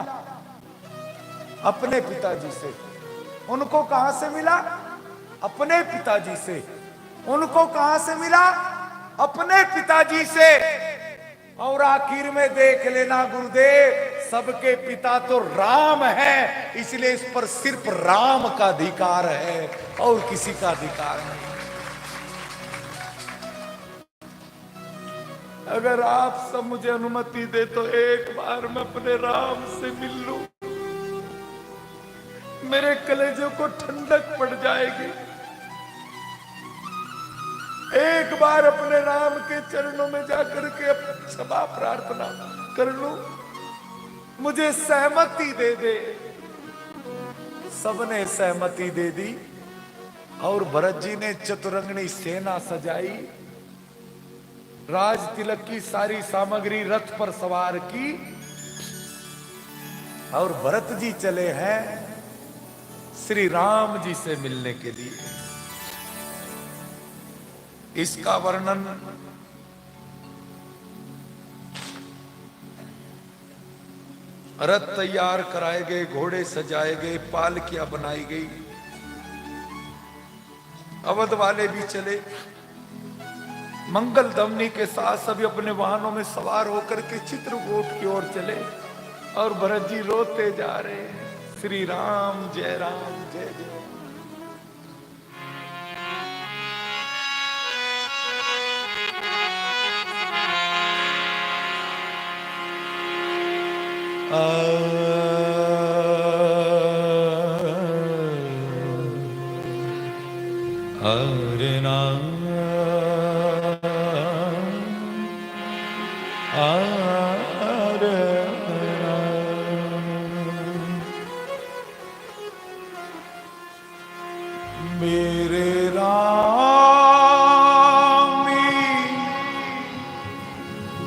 अपने पिताजी से। उनको कहां से मिला? अपने पिताजी से। उनको कहां से मिला? अपने पिताजी से। और आखिर में देख लेना गुरुदेव, सबके पिता तो राम है, इसलिए इस पर सिर्फ राम का अधिकार है और किसी का अधिकार नहीं। अगर आप सब मुझे अनुमति दे तो एक बार मैं अपने राम से मिल लूं, मेरे कलेजों को ठंडक पड़ जाएगी। एक बार अपने राम के चरणों में जाकर के क्षमा प्रार्थना कर लूं, मुझे सहमति दे दे। सबने सहमति दे दी और भरत जी ने चतुरंगनी सेना सजाई, राज तिलक की सारी सामग्री रथ पर सवार की और भरत जी चले हैं श्री राम जी से मिलने के लिए। इसका वर्णन रथ तैयार कराए गए, घोड़े सजाए गए, पालकियां बनाई गई, अवध वाले भी चले, मंगल ध्वनि के साथ सभी अपने वाहनों में सवार होकर के चित्रकूट की ओर चले और भरत जी रोते जा रहे हैं, श्री राम जय जय। हरे नाम मेरे रामी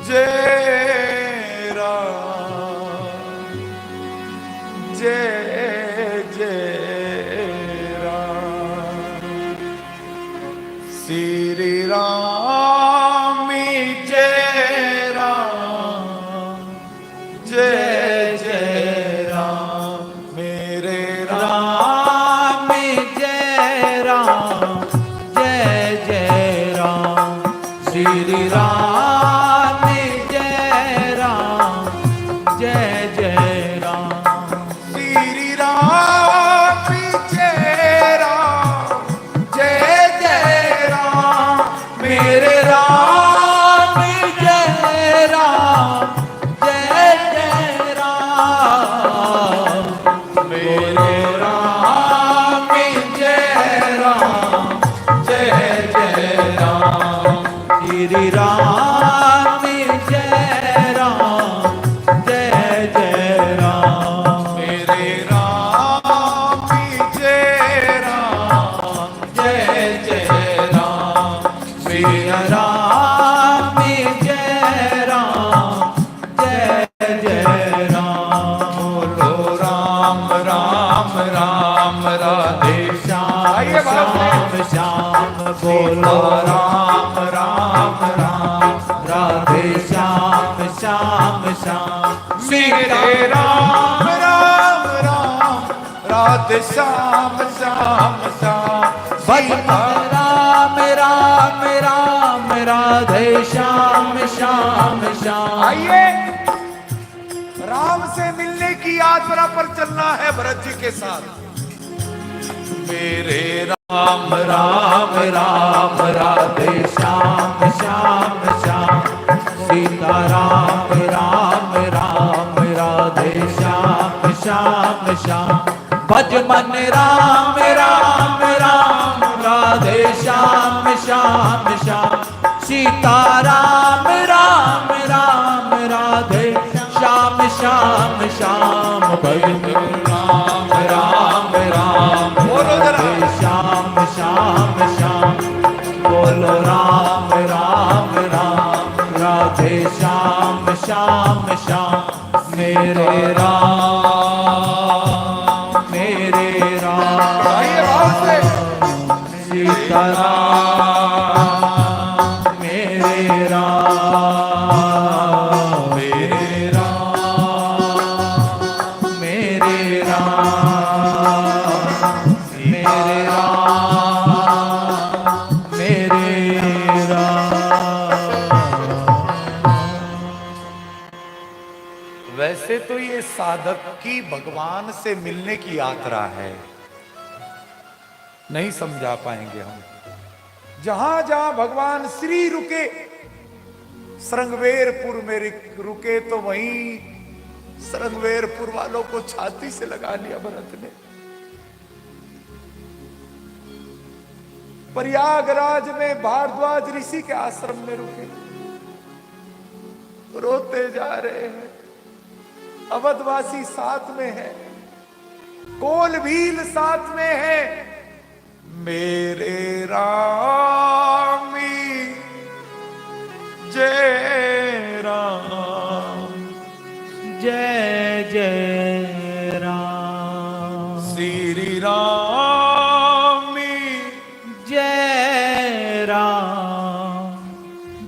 जय राम जय जय राम, श्री राम जय राम जय जय राम, मेरे राम जय राम जय जय राम, श्री राम जय राम जय जय राम, श्री राम जय राम जय जय राम, मेरे राम जय राम जय जय राम, मेरे राम जय राम जय जय राम, श्री राम जय राम जय जय राम, मेरे राम जय राम जय जय राम, सिया राम जय राम जय जय राम, बोलो राम राम राम राधे आइए श्याम बाबा। श्याम श्याम, बोलो राम राम राम राधे श्याम श्याम श्याम, मेरे राम राम राम राधे श्याम श्याम श्याम, भजन राम राम राम राधे श्याम श्याम श्याम। आइए राम से मिलने की यात्रा पर चलना है भरत जी के साथ। मेरे राम राम राम राधे श्याम श्याम राम राम राम राधे श्याम श्याम श्याम भज मन राम राम राम राधे श्याम श्याम श्याम सीता राम राम राम राधे श्याम श्याम श्याम भज मन राम राम राम राधे श्याम श्याम श्याम बोलो राम राम राम राधे श्याम श्याम श्याम मेरे राम मेरे राम सीता राम मेरे राम मेरे राम मेरे राम मेरे राम मेरे वैसे तो ये साधक की भगवान से मिलने की यात्रा है, नहीं समझा पाएंगे हम। जहां जहां भगवान श्री रुके, श्रृंगवेरपुर में रुके तो वहीं श्रृंगवेरपुर वालों को छाती से लगा लिया भरत ने। प्रयागराज में भारद्वाज ऋषि के आश्रम में रुके, रोते जा रहे हैं। अवधवासी साथ में है, कोलभील साथ में है। मेरे रामी जय राम जय जय राम श्री रामी जय राम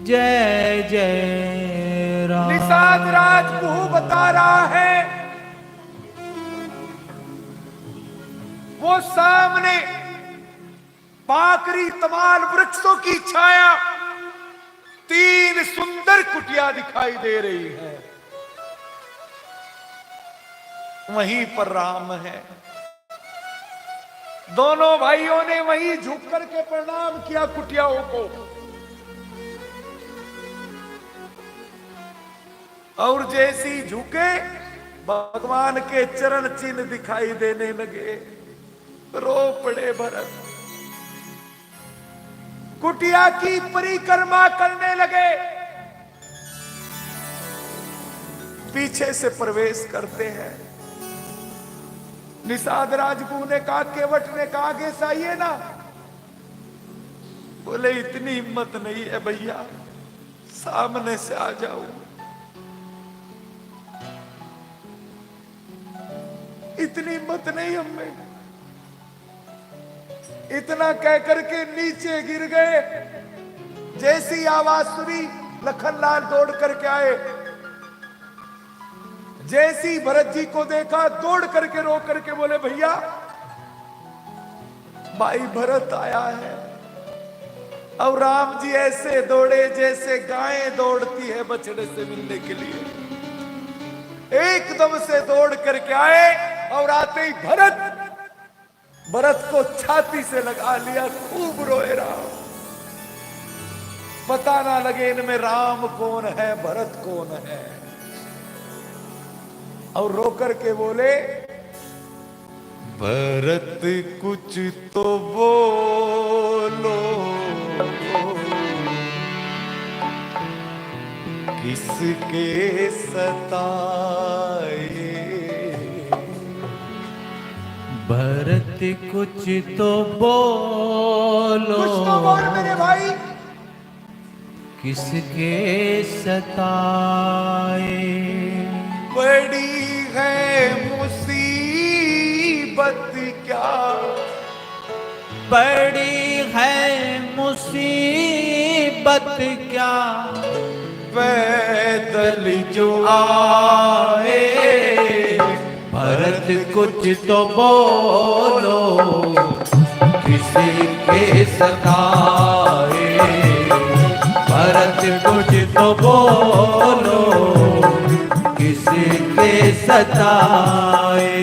जय जय राम। निषाद राज कुहू बता रहा है, वो सामने पाकरी तमाल वृक्षों की छाया 3 सुंदर कुटिया दिखाई दे रही है। वहीं पर राम है। दोनों भाइयों ने वहीं झुक करके प्रणाम किया कुटियाओं को, और जैसी झुके भगवान के चरण चिन्ह दिखाई देने लगे। रो पड़े भरत, कुटिया की परिक्रमा करने लगे। पीछे से प्रवेश करते हैं। निषाद राजगु ने कहा, केवट ने कहा, आगे से आइए ना। बोले इतनी हिम्मत नहीं है भैया, सामने से आ जाओ। इतनी हिम्मत नहीं हमें। इतना कह करके नीचे गिर गए। जैसी आवाज सुनी, लखनलाल दौड़ करके आए। जैसी भरत जी को देखा, दौड़ करके रो करके बोले, भैया भाई भरत आया है। और राम जी ऐसे दौड़े जैसे गायें दौड़ती है बछड़े से मिलने के लिए। एकदम से दौड़ करके आए और आते ही भरत को छाती से लगा लिया। खूब रोए राम, पता ना लगे इनमें राम कौन है भरत कौन है। और रो करके बोले, भरत कुछ तो बोलो, किसके सताए। भरत कुछ तो बोलो, कुछ तो बोल मेरे भाई, किसके सताए। बड़ी है मुसीबत क्या, बड़ी है मुसीबत क्या, पैदल जो आए। भरत कुछ तो बोलो, किसके सताए। भरत कुछ तो बोलो, किसके सताए।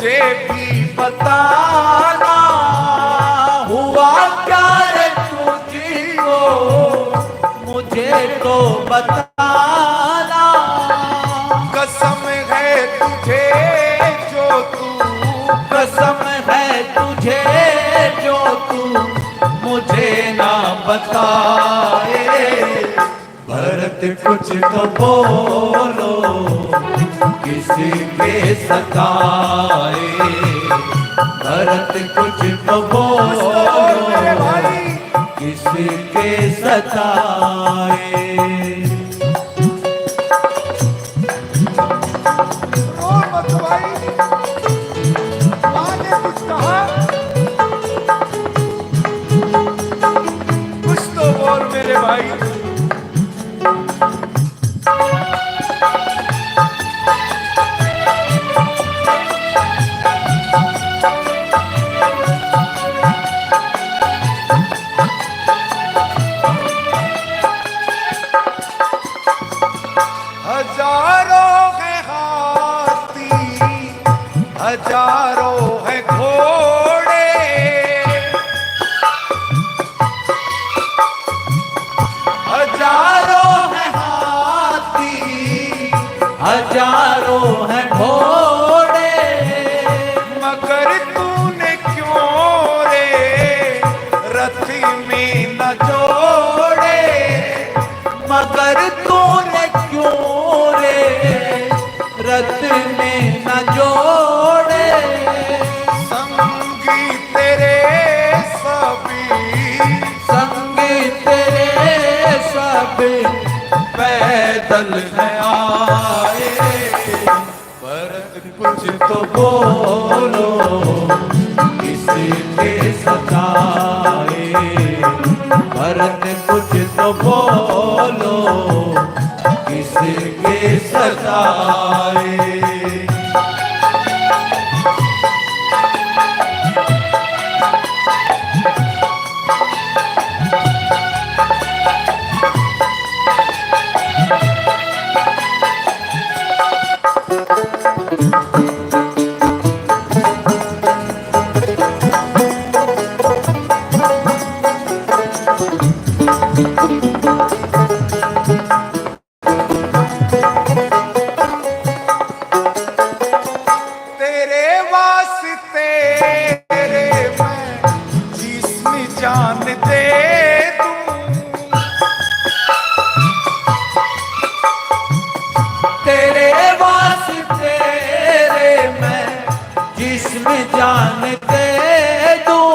मुझे भी बताना हुआ क्या रे तुझको मुझे तो बताना। कसम है तुझे जो तू, कसम है तुझे जो तू मुझे ना बताए। भरत कुछ तो बोलो किसी के सताए। भरत कुछ तो मेरे बोलो भाई। किसी के सताए। रो मत भाई, माँ ने कुछ कहा, कुछ तो बोल मेरे भाई। हजारों है हाथी, हजारों है घोड़े, हजारों है हाथी हजारों है घोड़े। मगर तूने क्यों रे रथ में न जोड़े। मगर तूने क्यों रे रत में न जोड़े। संगी तेरे सभी, संगी तेरे सब पैदल है आए। भरत कुछ तो बोलो किसी के सताए। भरत कुछ तो बोलो किसी के सताए। तेरे वास्ते तेरे मैं जिस्म जान दे दूं। तेरे वास्ते रे मैं जिस्म जान दे दूं।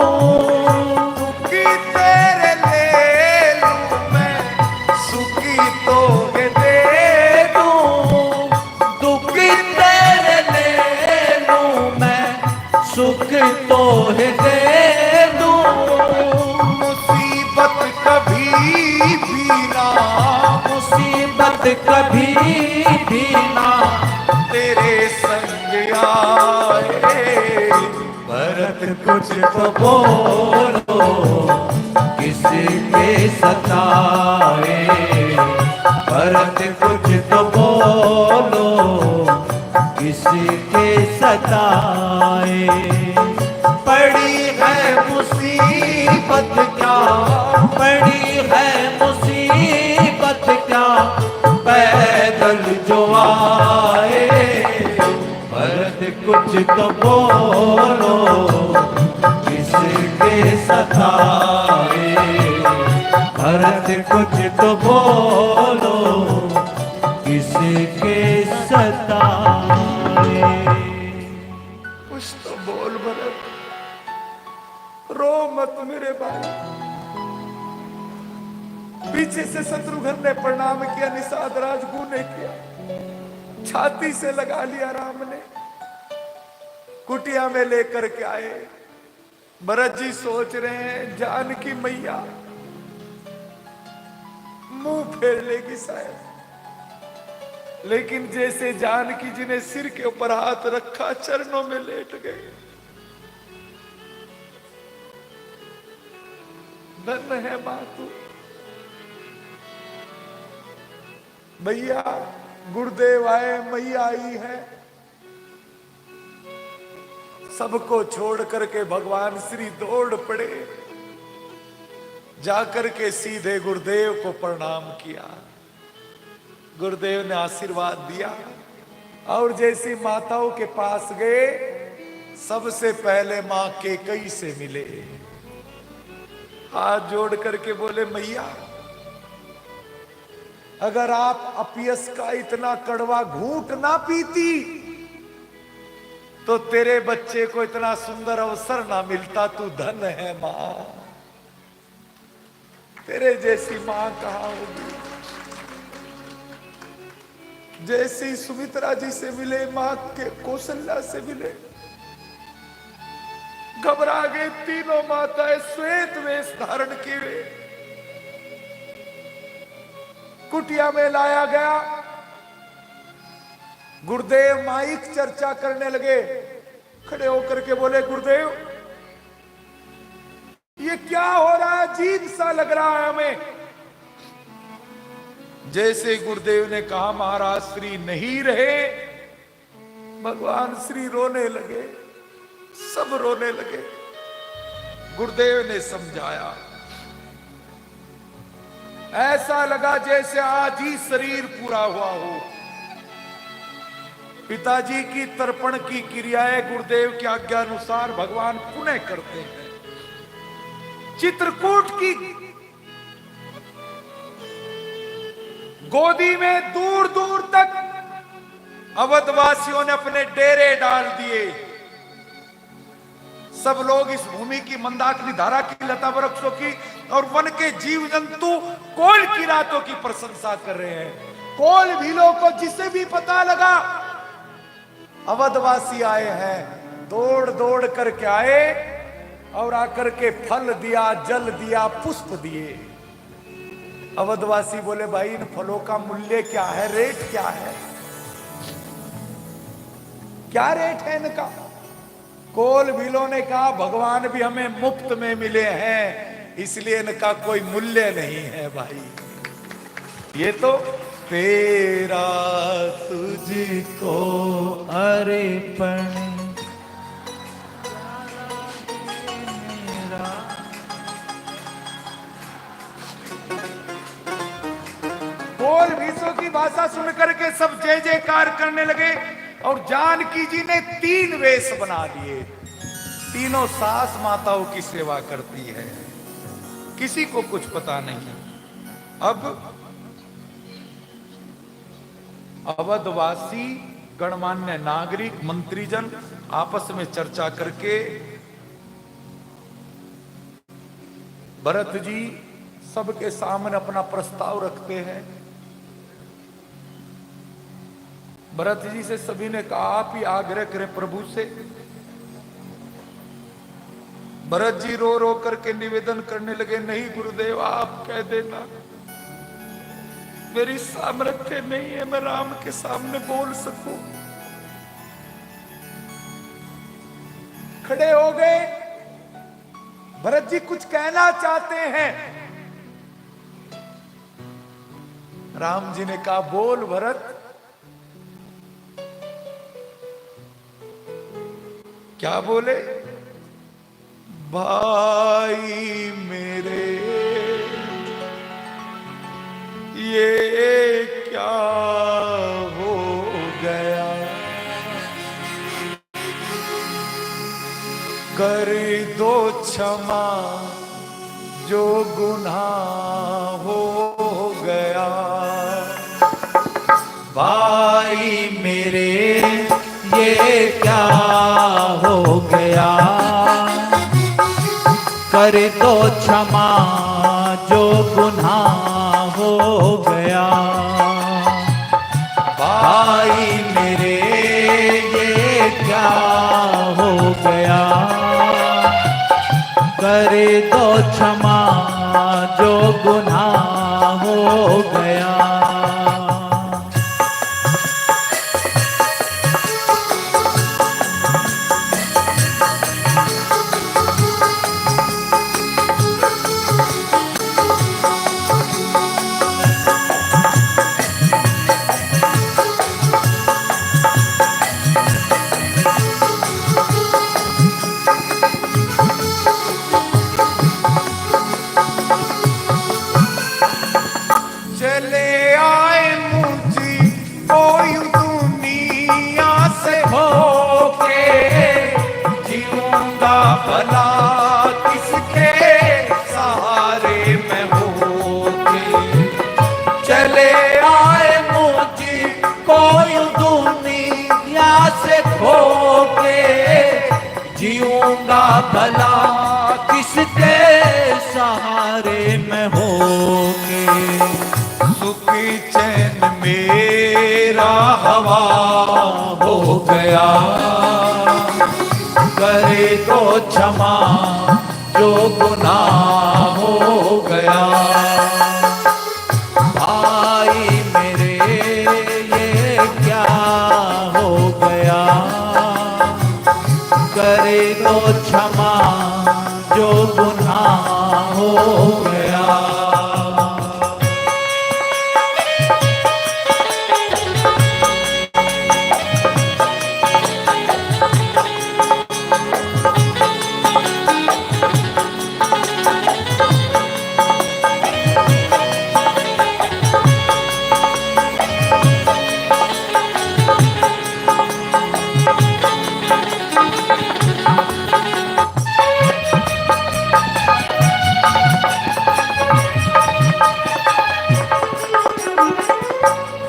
कि तेरे ले लूं मैं सुखी तो दे दूं। दुखी तेरे ले लूं मैं सुख तो है दे दूं। मुसीबत कभी भी ना, मुसीबत कभी भी ना तेरे संग आए। भरत कुछ तो बोलो किसी के सताए। भरत कुछ तो बोलो किसी के सताए। पड़ी है मुसीबत क्या पड़ी है मुसीबत क्या पैदल जो आए। भरत कुछ तो बोलो किसी के सताए। भरत कुछ तो बोलो किसी के सताए। कुछ तो बोल भरत, रो मत मेरे भाई। पीछे से शत्रुघ्न ने प्रणाम किया, निषाद राजगुरु ने किया, छाती से लगा लिया राम ने, कुटिया में लेकर के आए। भरत जी सोच रहे हैं जानकी मैया मुंह फेर लेगी शायद, लेकिन जैसे जानकी जी ने सिर के ऊपर हाथ रखा, चरणों में लेट गए। धन्य है मां तू भैया। गुरुदेव आए, मैया आई है। सबको छोड़ करके भगवान श्री दौड़ पड़े, जाकर के सीधे गुरुदेव को प्रणाम किया। गुरुदेव ने आशीर्वाद दिया और जैसी माताओं के पास गए, सबसे पहले मां कैकेयी से मिले, हाथ जोड़ करके बोले, मैया अगर आप अपयस का इतना कड़वा घूंट ना पीती तो तेरे बच्चे को इतना सुंदर अवसर ना मिलता। तू धन है मां, तेरे जैसी मां कहां होगी। जैसी सुमित्रा जी से मिले, मां के कौशल्या से मिले, घबरा गए तीनों माताएं, श्वेत वेश धारण किए। कुटिया में लाया गया, गुरुदेव माइक चर्चा करने लगे। खड़े होकर के बोले, गुरुदेव ये क्या हो रहा है, अजीब सा लग रहा है हमें। जैसे गुरुदेव ने कहा महाराज श्री नहीं रहे, भगवान श्री रोने लगे, सब रोने लगे। गुरुदेव ने समझाया, ऐसा लगा जैसे आज ही शरीर पूरा हुआ हो। पिताजी की तर्पण की क्रियाएं गुरुदेव की आज्ञा अनुसार भगवान पुनः करते हैं। चित्रकूट की गोदी में दूर दूर तक अवधवासियों ने अपने डेरे डाल दिए। सब लोग इस भूमि की मंदाकिनी धारा की, लता वृक्षों की और वन के जीव जंतु कोल की रातों की प्रशंसा कर रहे हैं। कोल भीलों को जिसे भी पता लगा अवधवासी आए हैं, दौड़ दौड़ करके आए और आकर के फल दिया, जल दिया, पुष्प दिए। अवधवासी बोले, भाई इन फलों का मूल्य क्या है, रेट क्या है, क्या रेट है इनका? कोल भीलों ने कहा, भगवान भी हमें मुफ्त में मिले हैं, इसलिए इनका कोई मूल्य नहीं है भाई। ये तो तेरा तुझको अर्पण मेरा। कोल भीसों की भाषा सुन करके सब जय जयकार करने लगे और जानकी जी ने 3 वेश बना लिए। तीनों सास माताओं की सेवा करती है, किसी को कुछ पता नहीं। अब अवधवासी गणमान्य नागरिक मंत्रीजन आपस में चर्चा करके भरत जी सबके सामने अपना प्रस्ताव रखते हैं। भरत जी से सभी ने कहा, आप ही आग्रह करें प्रभु से। भरत जी रो रो करके निवेदन करने लगे, नहीं गुरुदेव आप कह देना, मेरी सामर्थ्य नहीं है मैं राम के सामने बोल सकूं। खड़े हो गए, भरत जी कुछ कहना चाहते हैं। राम जी ने कहा, बोल भरत। क्या बोले? भाई मेरे ये क्या हो गया, कर दो क्षमा जो गुनाह हो गया। भाई मेरे ये क्या हो गया, कर दो क्षमा जो गुनाह हो गया। भाई मेरे ये क्या हो गया, कर दो क्षमा जो गुनाह हो गया। भला किसके सहारे में होके चले आए मुझे कोई दुनिया से खो के, जीऊंगा भला किसके सहारे में होके। सुखी चैन मेरा हवा हो गया करे तो क्षमा जो गुनाह हो गया। भाई मेरे ये क्या हो गया, करे तो क्षमा जो गुनाह हो गया।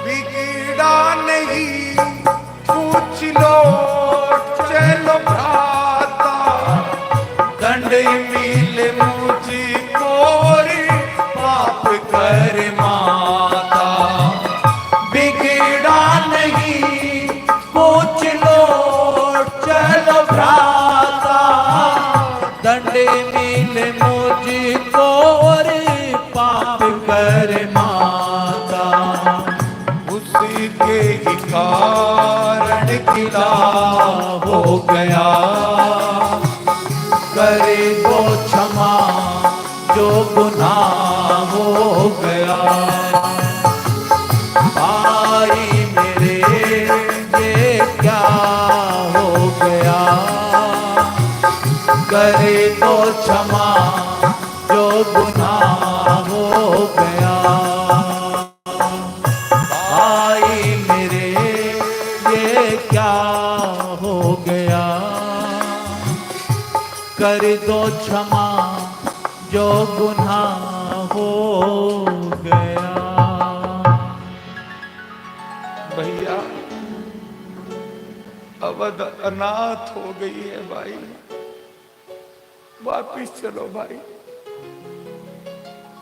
बिगड़ा नहीं पूछ लो चलो भ्राता, दंड मिले मुझको रे पाप कर माता। बिगड़ा नहीं पूछ लो चलो भ्राता, दंड मिल मुझको और पाप कर माता। उसी के ही कारण खिला हो गया करे वो क्षमा जो गुनाह हो गया। भाई मेरे ये क्या हो गया, करे तो क्षमा जो गुनाह हो गया। भाई मेरे ये क्या हो गया, कर दो क्षमा जो गुनाह हो गया। भैया अवध अनाथ हो गई है भाई, वापिस चलो भाई।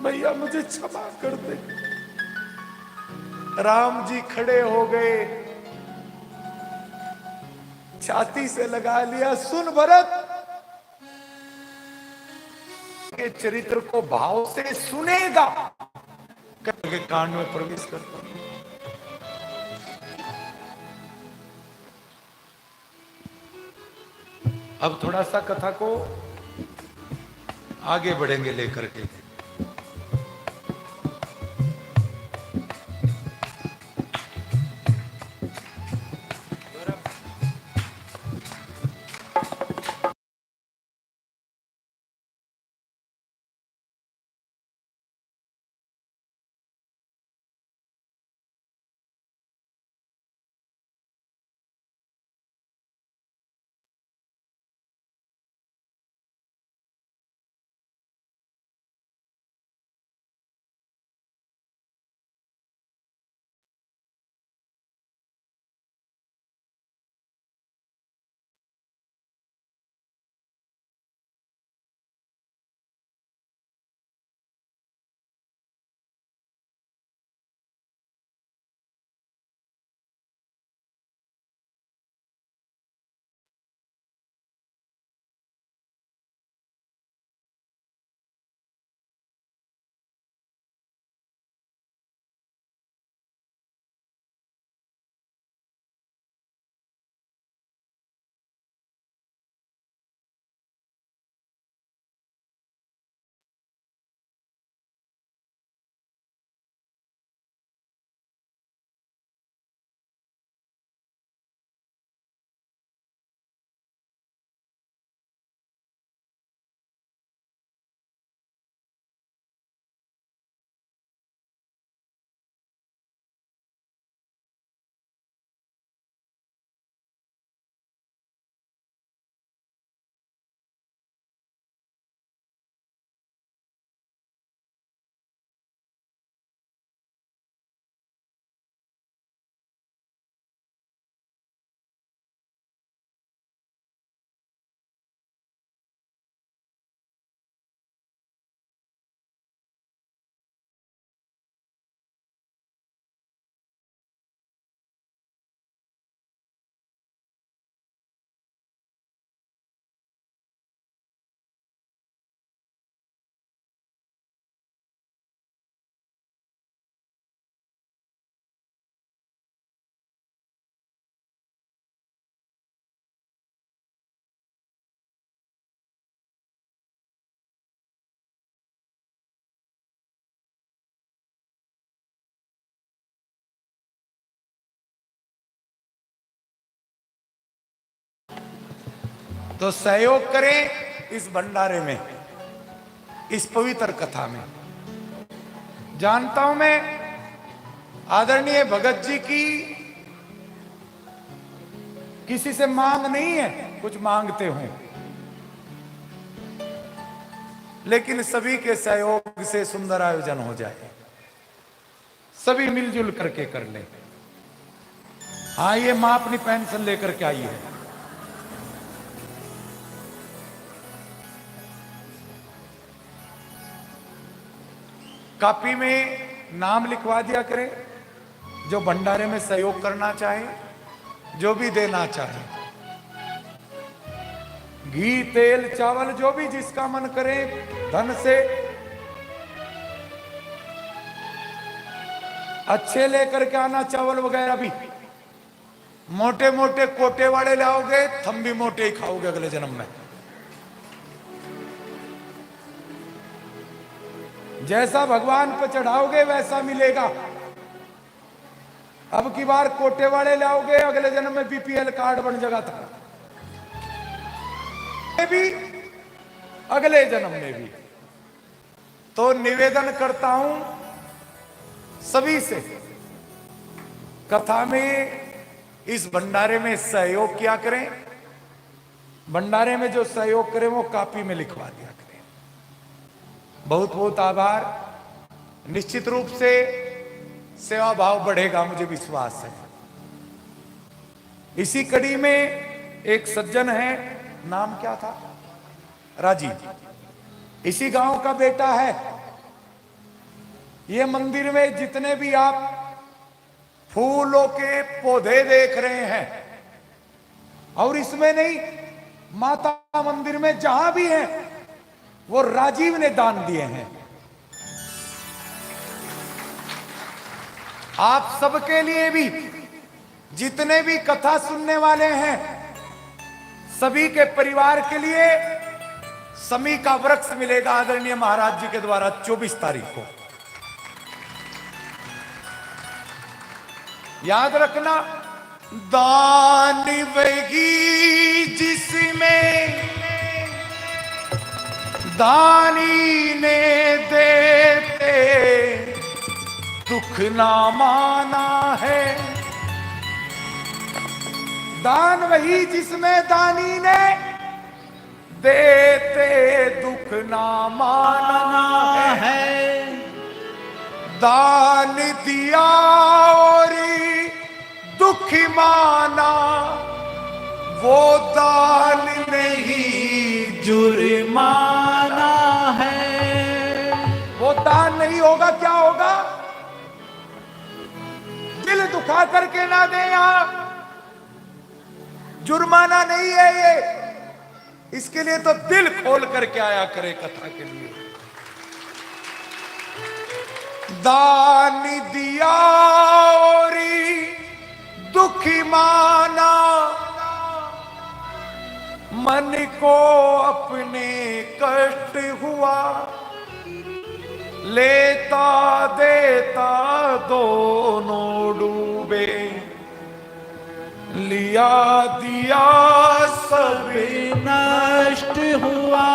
भैया मुझे क्षमा कर दे। राम जी खड़े हो गए, छाती से लगा लिया, सुन भरत, के चरित्र को भाव से सुनेगा, करके कान में प्रवेश करता। अब थोड़ा सा कथा को आगे बढ़ेंगे लेकर के। तो सहयोग करें इस भंडारे में, इस पवित्र कथा में। जानता हूं मैं आदरणीय भगत जी की किसी से मांग नहीं है, कुछ मांगते हों, लेकिन सभी के सहयोग से सुंदर आयोजन हो जाए, सभी मिलजुल करके कर ले। हाँ, ये मां अपनी पेंशन लेकर के आई है। कॉपी में नाम लिखवा दिया करें, जो भंडारे में सहयोग करना चाहे, जो भी देना चाहे। घी, तेल, चावल, जो भी जिसका मन करे धन से अच्छे लेकर के आना। चावल वगैरह भी मोटे मोटे कोटे वाले लाओगे, थम भी मोटे ही खाओगे अगले जन्म में। जैसा भगवान पर चढ़ाओगे वैसा मिलेगा। अब की बार कोटे वाले लाओगे, अगले जन्म में बीपीएल कार्ड बन जाएगा था, भी अगले जन्म में भी। तो निवेदन करता हूं सभी से, कथा में इस भंडारे में सहयोग किया करें। भंडारे में जो सहयोग करें वो कॉपी में लिखवा दिया करें। बहुत बहुत आभार। निश्चित रूप से सेवा भाव बढ़ेगा, मुझे विश्वास है। इसी कड़ी में एक सज्जन है, नाम क्या था, राजीव, इसी गांव का बेटा है। ये मंदिर में जितने भी आप फूलों के पौधे देख रहे हैं, और इसमें नहीं, माता मंदिर में जहां भी है वो राजीव ने दान दिए हैं। आप सबके लिए भी, जितने भी कथा सुनने वाले हैं, सभी के परिवार के लिए समी का वृक्ष मिलेगा आदरणीय महाराज जी के द्वारा 24 तारीख को। याद रखना, दान वही जिसमें दानी ने देते दुख ना माना है। दान वही जिसमें दानी ने देते दुख ना माना है। दान दिया और दुखी माना, वो दान नहीं जुर्माना है। वो दान नहीं होगा, क्या होगा? दिल दुखा करके ना दे, यहां जुर्माना नहीं है ये। इसके लिए तो दिल खोल करके आया करे कथा के लिए। दान दिया और दुखी माना, मन को अपने कष्ट हुआ, लेता देता दोनों डूबे, लिया दिया सब नष्ट हुआ।